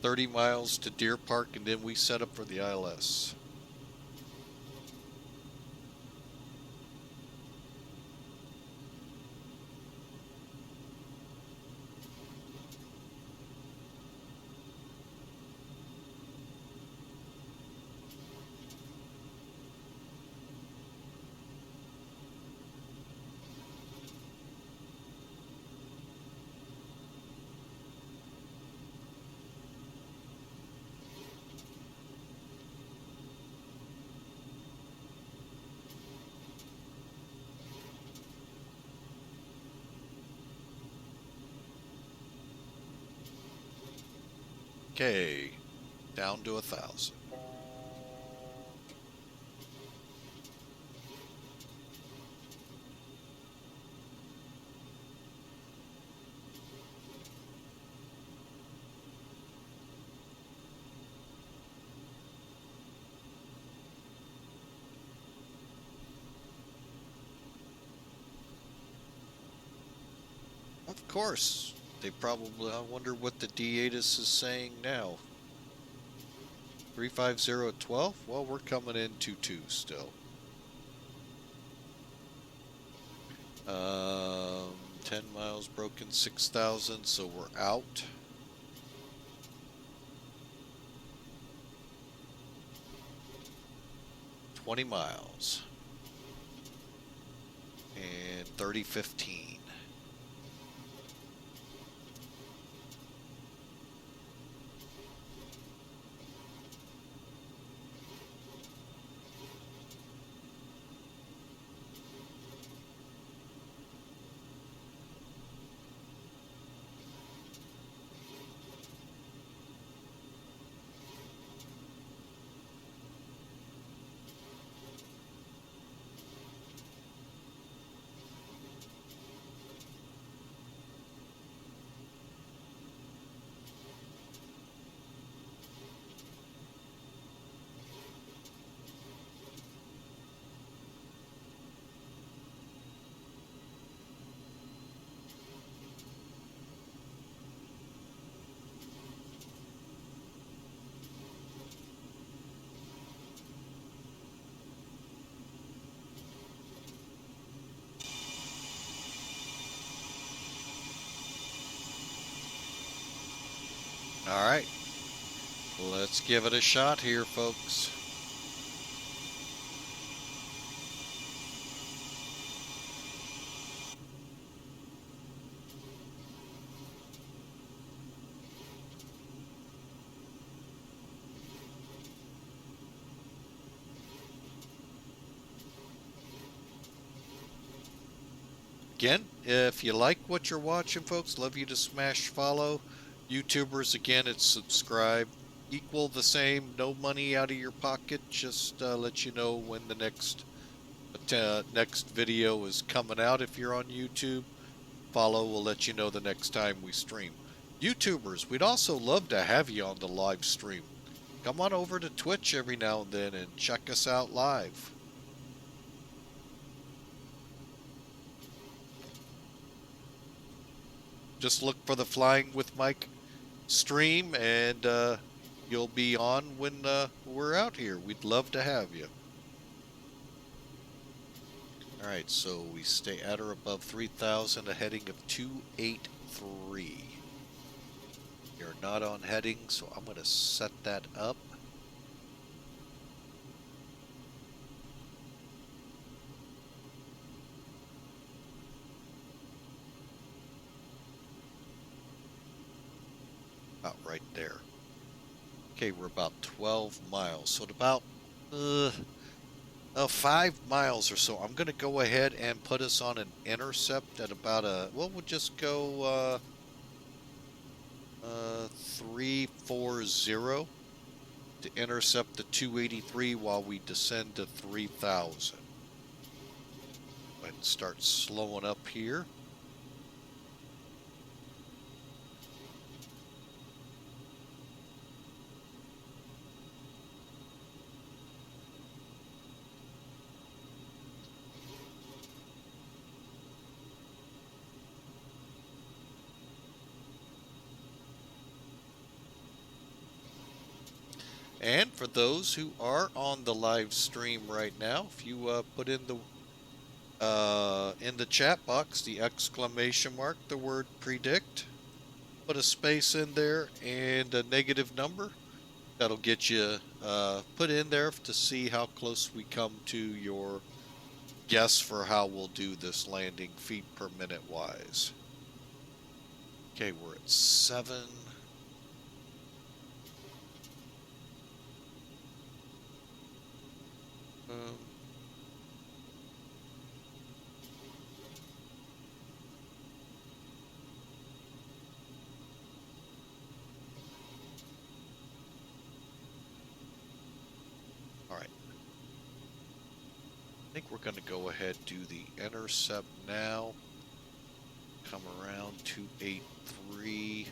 30 miles to Deer Park, and then we set up for the ILS. Okay, down to 1,000. Of course, they probably, I wonder what the D8 is saying now. 350 at 12? Well, we're coming in 2-2 still. 10 miles broken, 6,000, so we're out. $20 miles. And 30-15. All right, let's give it a shot here, folks. Again, if you like what you're watching, folks, love you to smash follow. YouTubers, again, it's subscribe. Equal the same, no money out of your pocket. Just let you know when the next video is coming out. If you're on YouTube, follow will let you know the next time we stream. YouTubers, we'd also love to have you on the live stream. Come on over to Twitch every now and then and check us out live. Just look for the Flying with Mike stream, and you'll be on when we're out here. We'd love to have you. All right, so we stay at or above 3,000, a heading of 283. You're not on heading, so I'm going to set that up. About right there. Okay, we're about 12 miles. So at about 5 miles or so, I'm going to go ahead and put us on an intercept at about well, we'll just go 340 to intercept the 283 while we descend to 3,000. Go ahead and start slowing up here. And for those who are on the live stream right now, if you put in the chat box the exclamation mark, the word predict, put a space in there and a negative number. That'll get you put in there to see how close we come to your guess for how we'll do this landing feet per minute wise. Okay, we're at 7. Um, all right. I think we're going to go ahead and do the intercept now. Come around 283.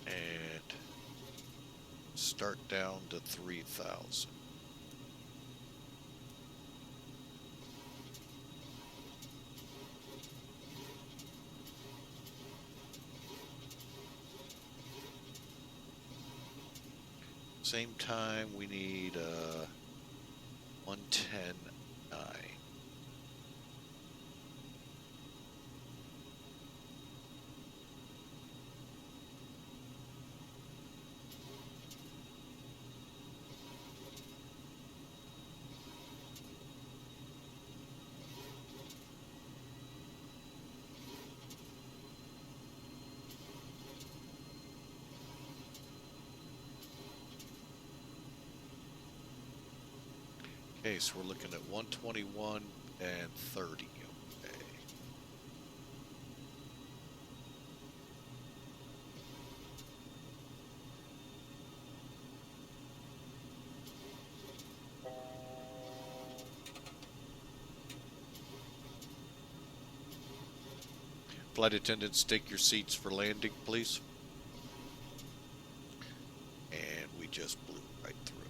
And start down to 3,000. Same time, we need 110.9. Okay, so we're looking at 121 and 30. Okay. Flight attendants, take your seats for landing, please. And we just blew right through it.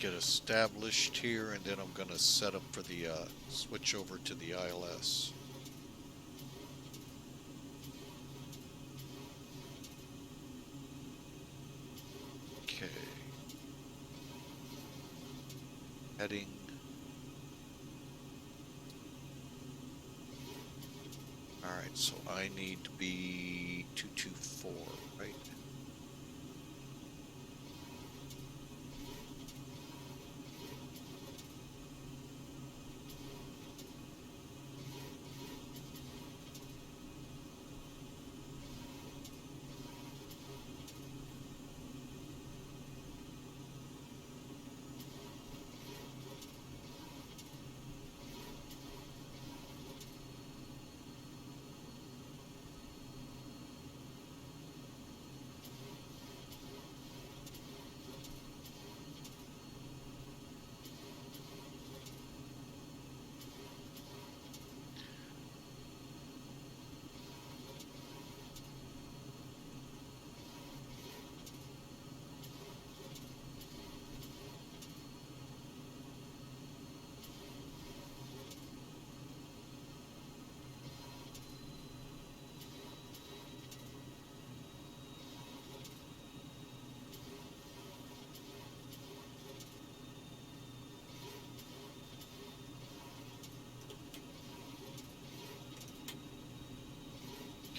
Get established here, and then I'm going to set up for the switch over to the ILS. Okay. Heading. Alright, so I need to be 224, right?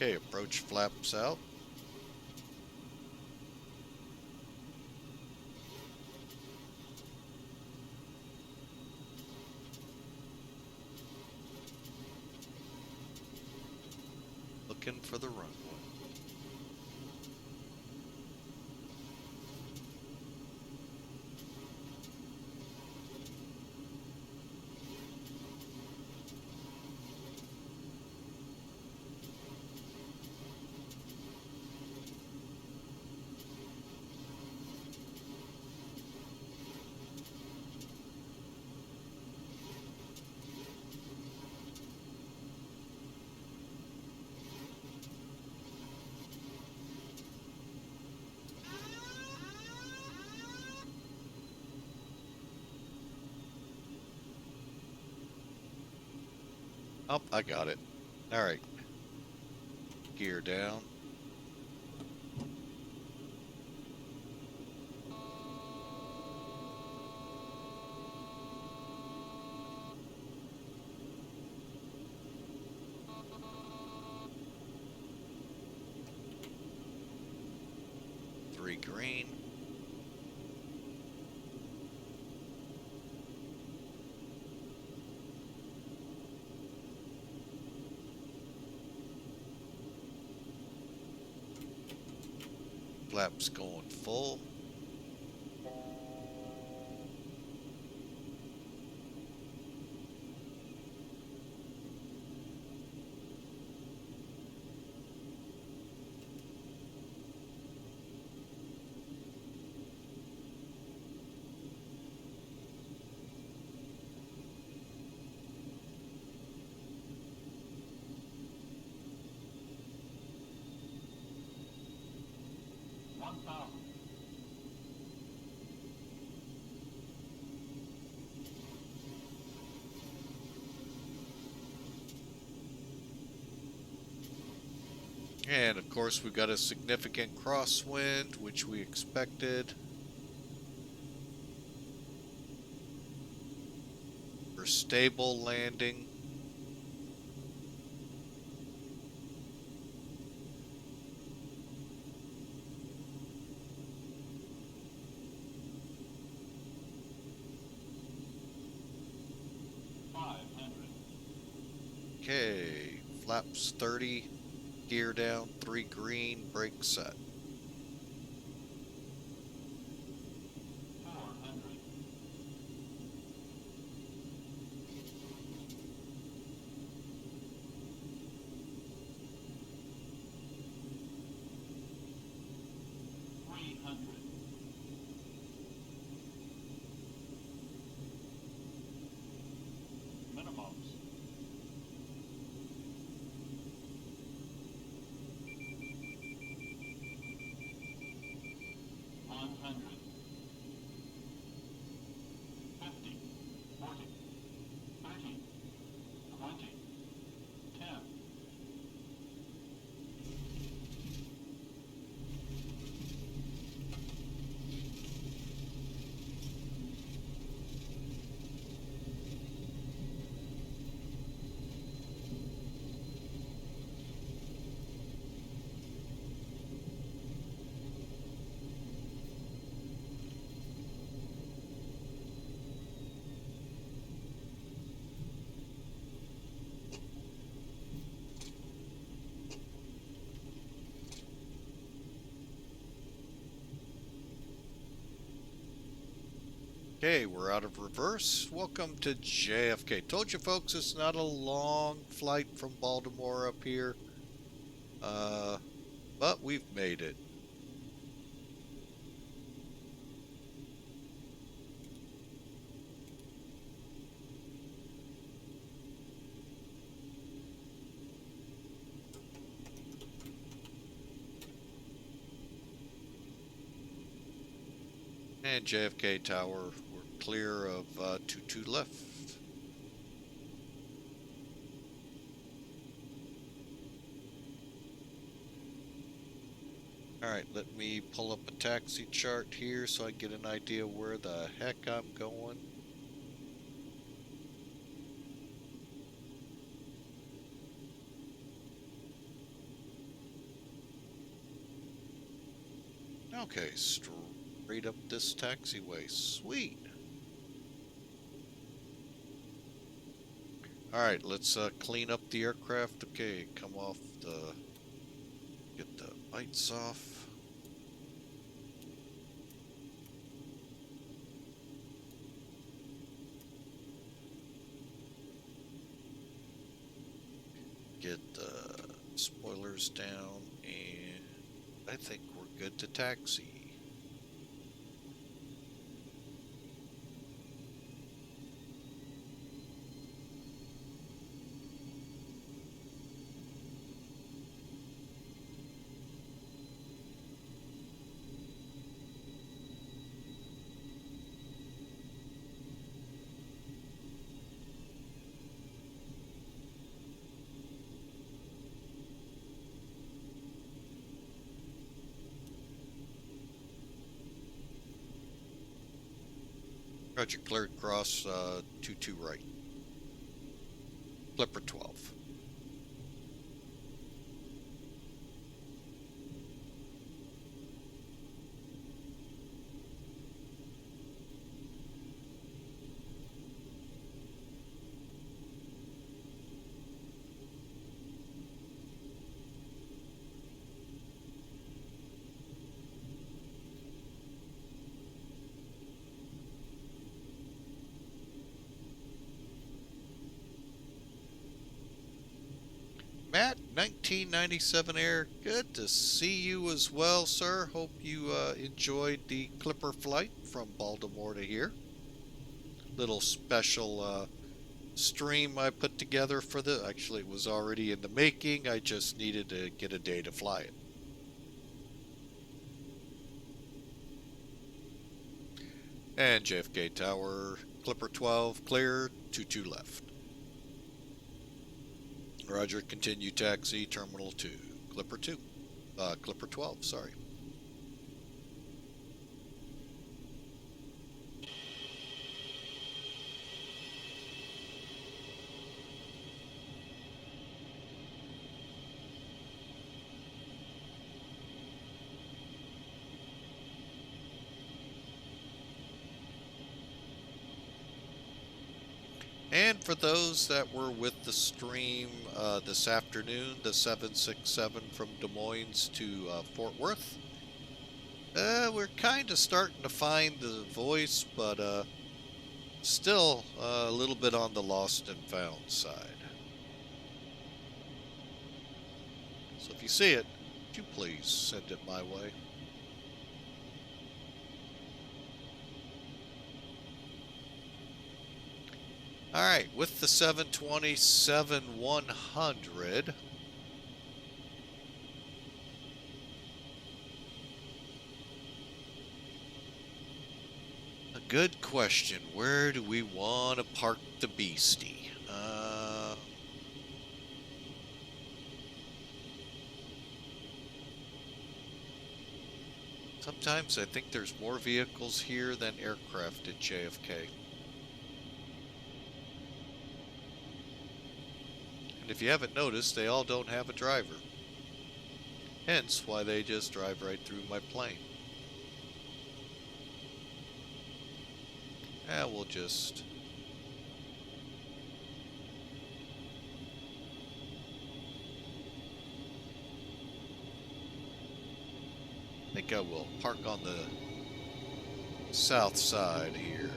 Okay, approach flaps out. Looking for the runway. Oh, I got it. All right. Gear down. Three green. Flaps going full. And of course, we've got a significant crosswind, which we expected. For stable landing. Okay, flaps 30, gear down, 3 green, brake set. Okay, we're out of reverse. Welcome to JFK. Told you folks, it's not a long flight from Baltimore up here. But we've made it. And JFK Tower, we're clear of 22 left. Alright, let me pull up a taxi chart here so I get an idea where the heck I'm going. Okay, straight up this taxiway. Sweet. Alright, let's clean up the aircraft. Okay, come off the... Get the lights off. Get the spoilers down, and I think we're good to taxi. Roger, cleared cross 22 right. Clipper 12. Matt, 1997 Air, good to see you as well, sir. Hope you enjoyed the Clipper flight from Baltimore to here. Little special stream I put together for the... Actually, it was already in the making. I just needed to get a day to fly it. And JFK Tower, Clipper 12, clear, 22 left. Roger, continue taxi, Terminal 2, Clipper 2, Clipper 12, sorry. And for those that were with the stream this afternoon, the 767 from Des Moines to Fort Worth, we're kind of starting to find the voice, but still a little bit on the lost and found side. So if you see it, would you please send it my way? Alright, with the 727-100, a good question. Where do we want to park the beastie? Sometimes I think there's more vehicles here than aircraft at JFK. And if you haven't noticed, they all don't have a driver. Hence why they just drive right through my plane. We'll just... I think I will park on the south side here.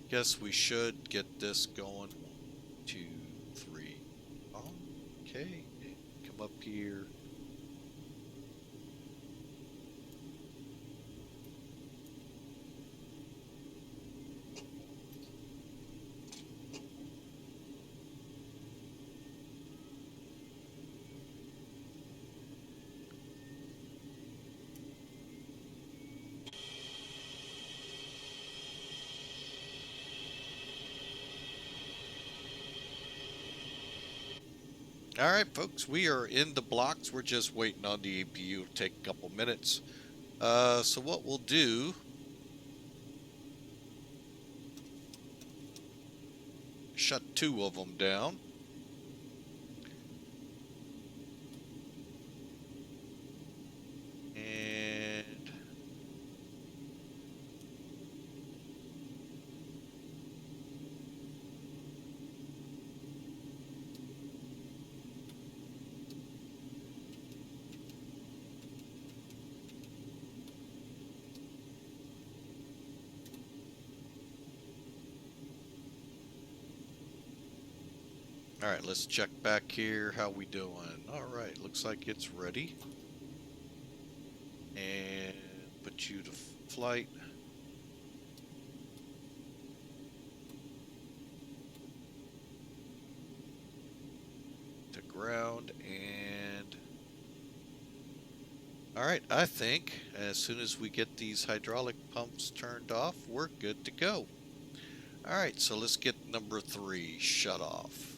Guess we should get this going. 1, 2, 3. Okay, come up here. All right, folks, we are in the blocks. We're just waiting on the APU to take a couple minutes. So what we'll do, shut 2 of them down. And all right, let's check back here. How we doing? All right, looks like it's ready. And put you to flight. To ground. And all right, I think as soon as we get these hydraulic pumps turned off, we're good to go. All right, so let's get number 3 shut off.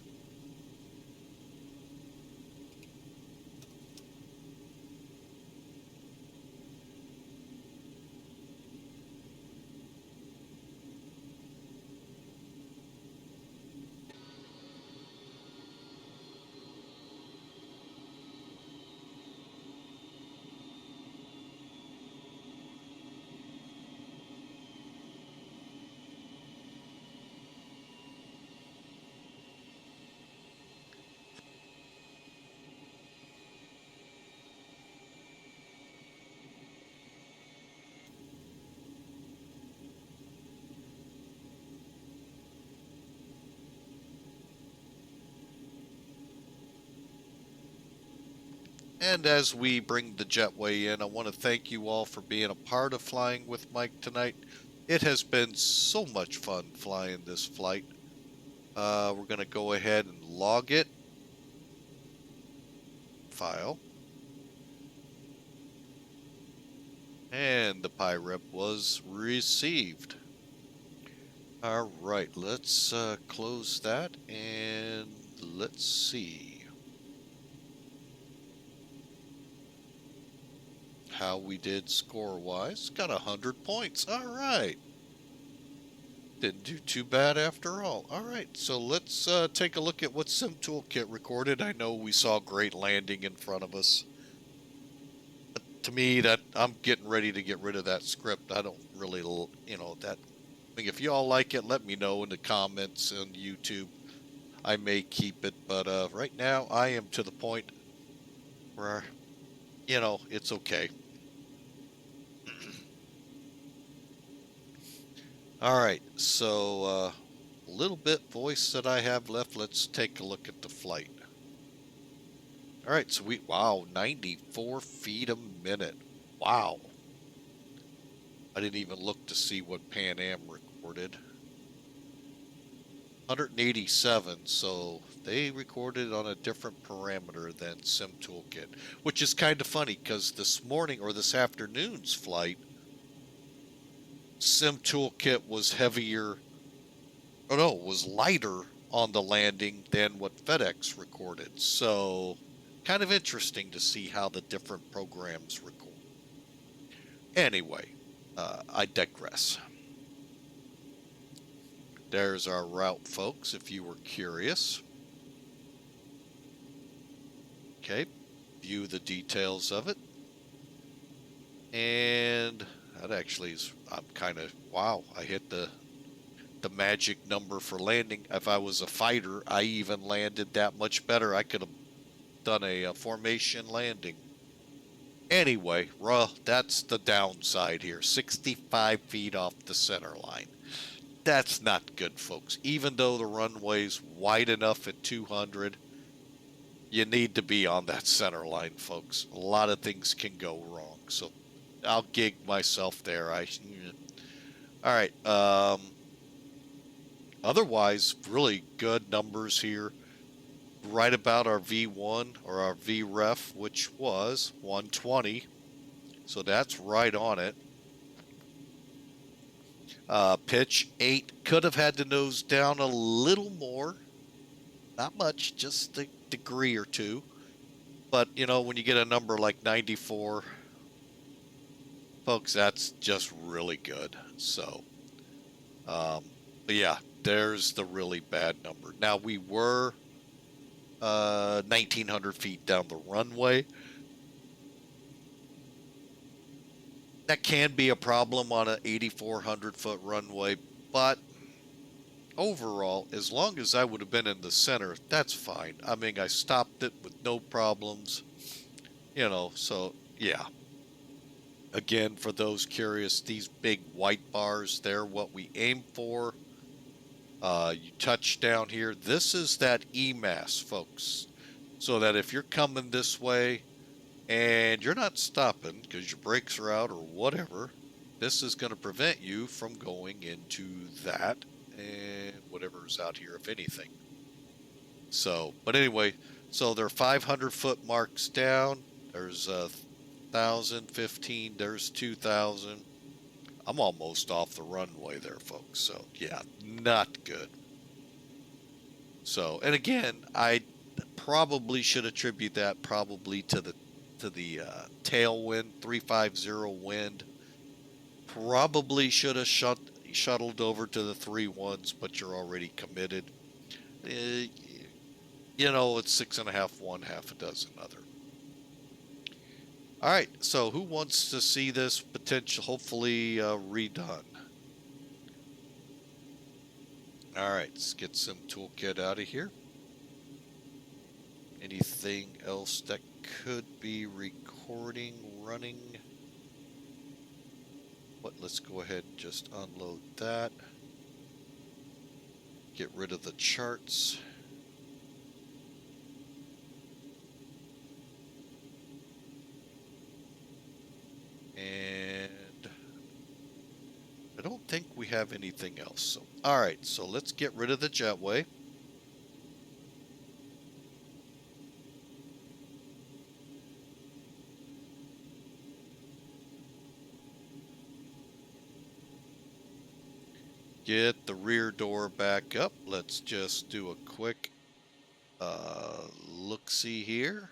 And as we bring the jetway in, I want to thank you all for being a part of Flying with Mike tonight. It has been so much fun flying this flight. We're going to go ahead and log it. File. And the PIREP was received. All right, let's close that and let's see how we did score-wise. Got 100 points. All right. Didn't do too bad after all. All right, so let's take a look at what Sim Toolkit recorded. I know we saw great landing in front of us. But to me, that I'm getting ready to get rid of that script. I don't really, that. I mean, if y'all like it, let me know in the comments on YouTube. I may keep it, but right now I am to the point where, it's okay. All right, so a little bit voice that I have left. Let's take a look at the flight. All right, so wow, 94 feet a minute. Wow. I didn't even look to see what Pan Am recorded. 187, so they recorded on a different parameter than Sim Toolkit, which is kind of funny because this morning or this afternoon's flight, Sim Toolkit was heavier, was lighter on the landing than what FedEx recorded. So kind of interesting to see how the different programs record. Anyway, I digress. There's our route, folks, if you were curious. Okay, view the details of it. And that actually is, I'm kind of, wow, I hit the magic number for landing. If I was a fighter, I even landed that much better. I could have done a formation landing. Anyway, that's the downside here. 65 feet off the center line. That's not good, folks. Even though the runway's wide enough at 200, you need to be on that center line, folks. A lot of things can go wrong. So I'll gig myself there. All right. Otherwise, really good numbers here. Right about our V1 or our VREF, which was 120. So that's right on it. Pitch 8, could have had to nose down a little more. Not much, just a degree or two. But, you know, when you get a number like 94, folks, that's just really good. So, but yeah, there's the really bad number. Now, we were 1,900 feet down the runway. That can be a problem on an 8,400 foot runway, but overall, as long as I would have been in the center, that's fine. I mean, I stopped it with no problems, you know, so yeah. Again, for those curious, these big white bars, they're what we aim for. You touch down here. This is that EMAS, folks. So that if you're coming this way and you're not stopping because your brakes are out or whatever, this is going to prevent you from going into that and whatever's out here, if anything. So, but anyway, so they're 500 foot marks down. There's 1,000, 15, there's 2,000. I'm almost off the runway there, folks. So, yeah, not good. So, and again, I probably should attribute that probably to the tailwind, 350 wind. Probably should have shuttled over to the 3-1s, but you're already committed. You know, it's 6.5 one, half a dozen other. All right, so who wants to see this potential, hopefully redone? All right, let's get some toolkit out of here. Anything else that could be recording, running? What? Let's go ahead and just unload that. Get rid of the charts. And I don't think we have anything else. So, all right, so let's get rid of the jetway. Get the rear door back up. Let's just do a quick look-see here.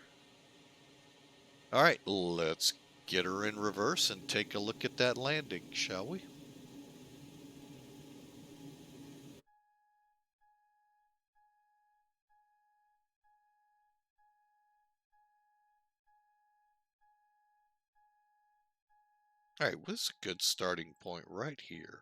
All right, let's get her in reverse and take a look at that landing, shall we? All right, well, this is a good starting point right here.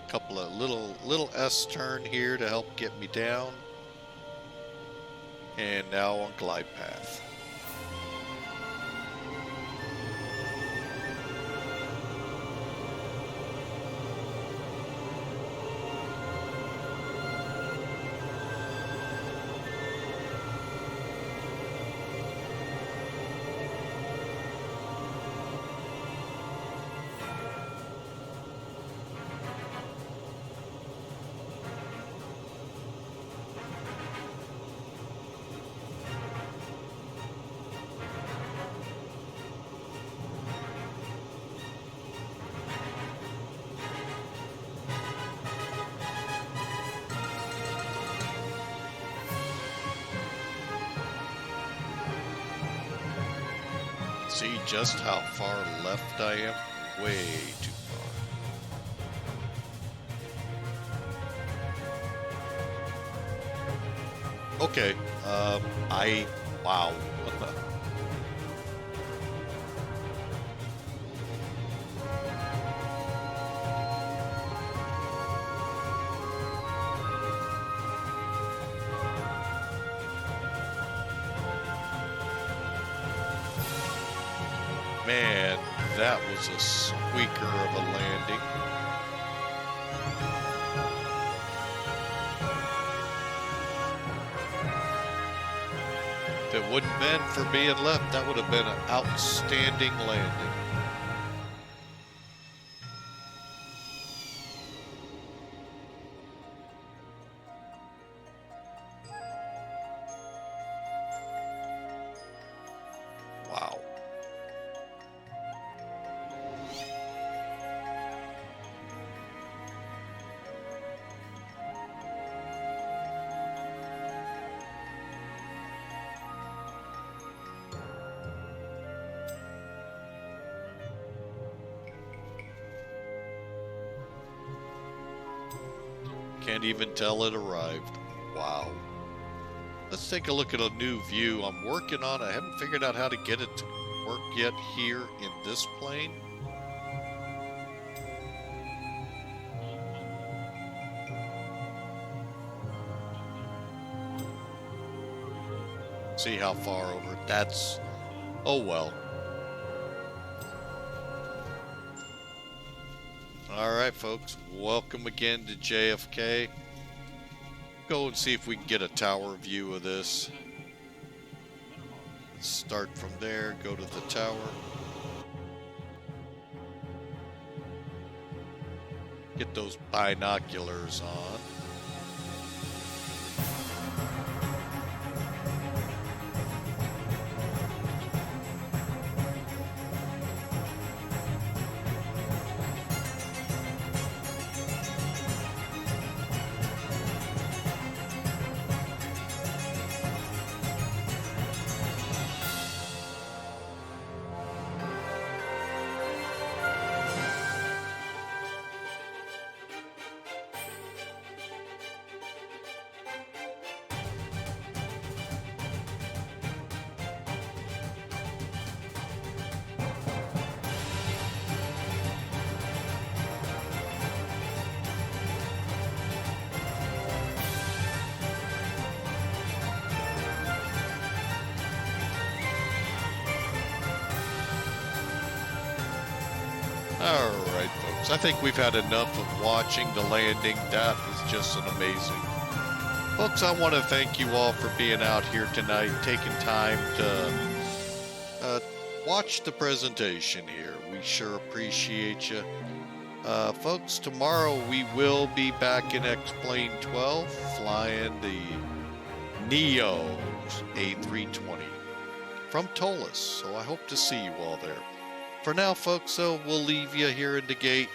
Couple of little S turn here to help get me down. And now on glide path. See just how far left I am? Way too far. Okay, wow. Man, that was a squeaker of a landing. If it wouldn't been for being left, that would have been an outstanding landing. Wow. Can't even tell it arrived. Wow. Let's take a look at a new view I'm working on. I haven't figured out how to get it to work yet here in this plane. See how far over. That's... oh well. Alright folks, welcome again to JFK. Go and see if we can get a tower view of this. Let's start from there, go to the tower. Get those binoculars on. Alright folks, I think we've had enough of watching the landing. That was just an amazing. Folks, I want to thank you all for being out here tonight, taking time to watch the presentation here. We sure appreciate you. Folks, tomorrow we will be back in X-Plane 12 flying the NEO A320 from Tullis, so I hope to see you all there. For now, folks, so we'll leave you here in the gate.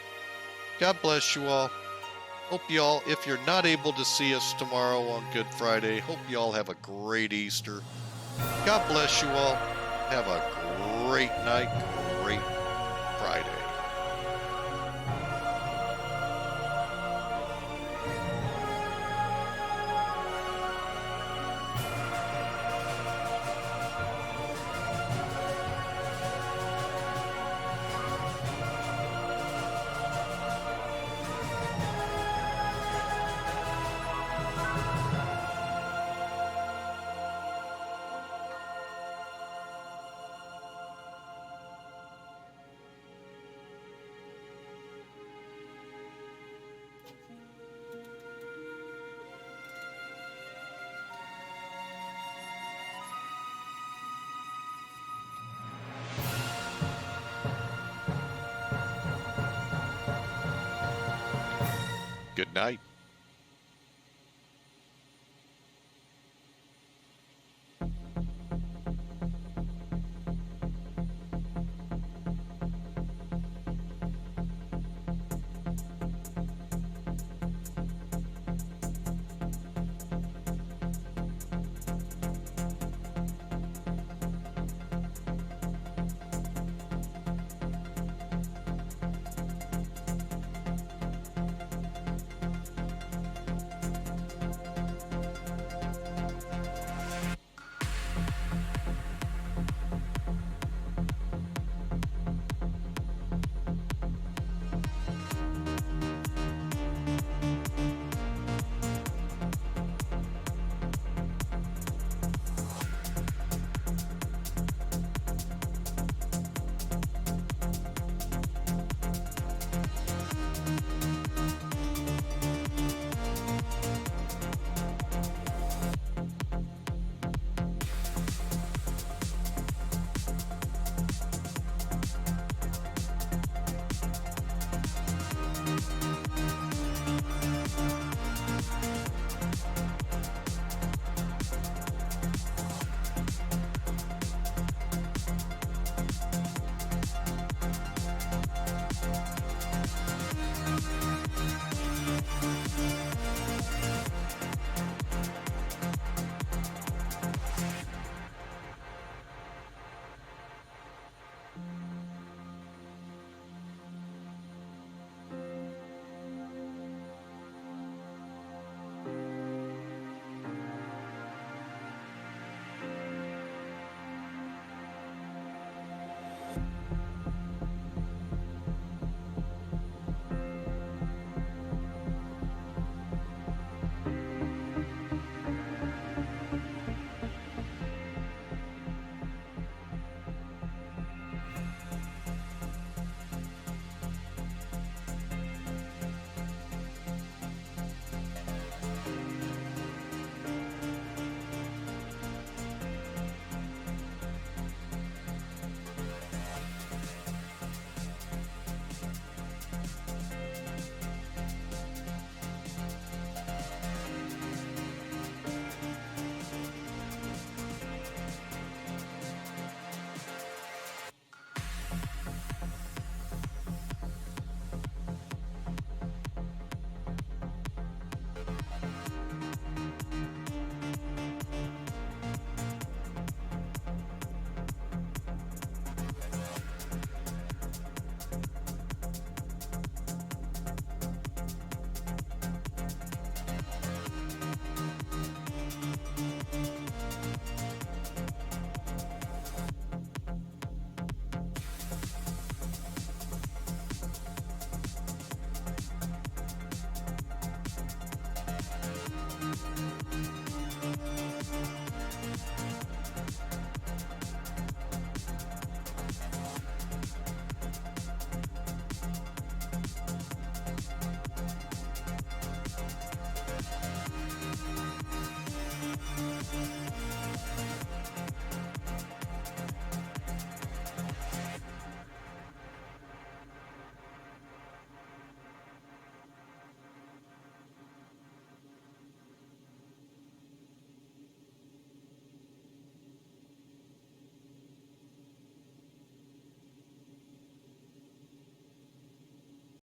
God bless you all. Hope you all, if you're not able to see us tomorrow on Good Friday, hope you all have a great Easter. God bless you all. Have a great night, great Friday. Good night.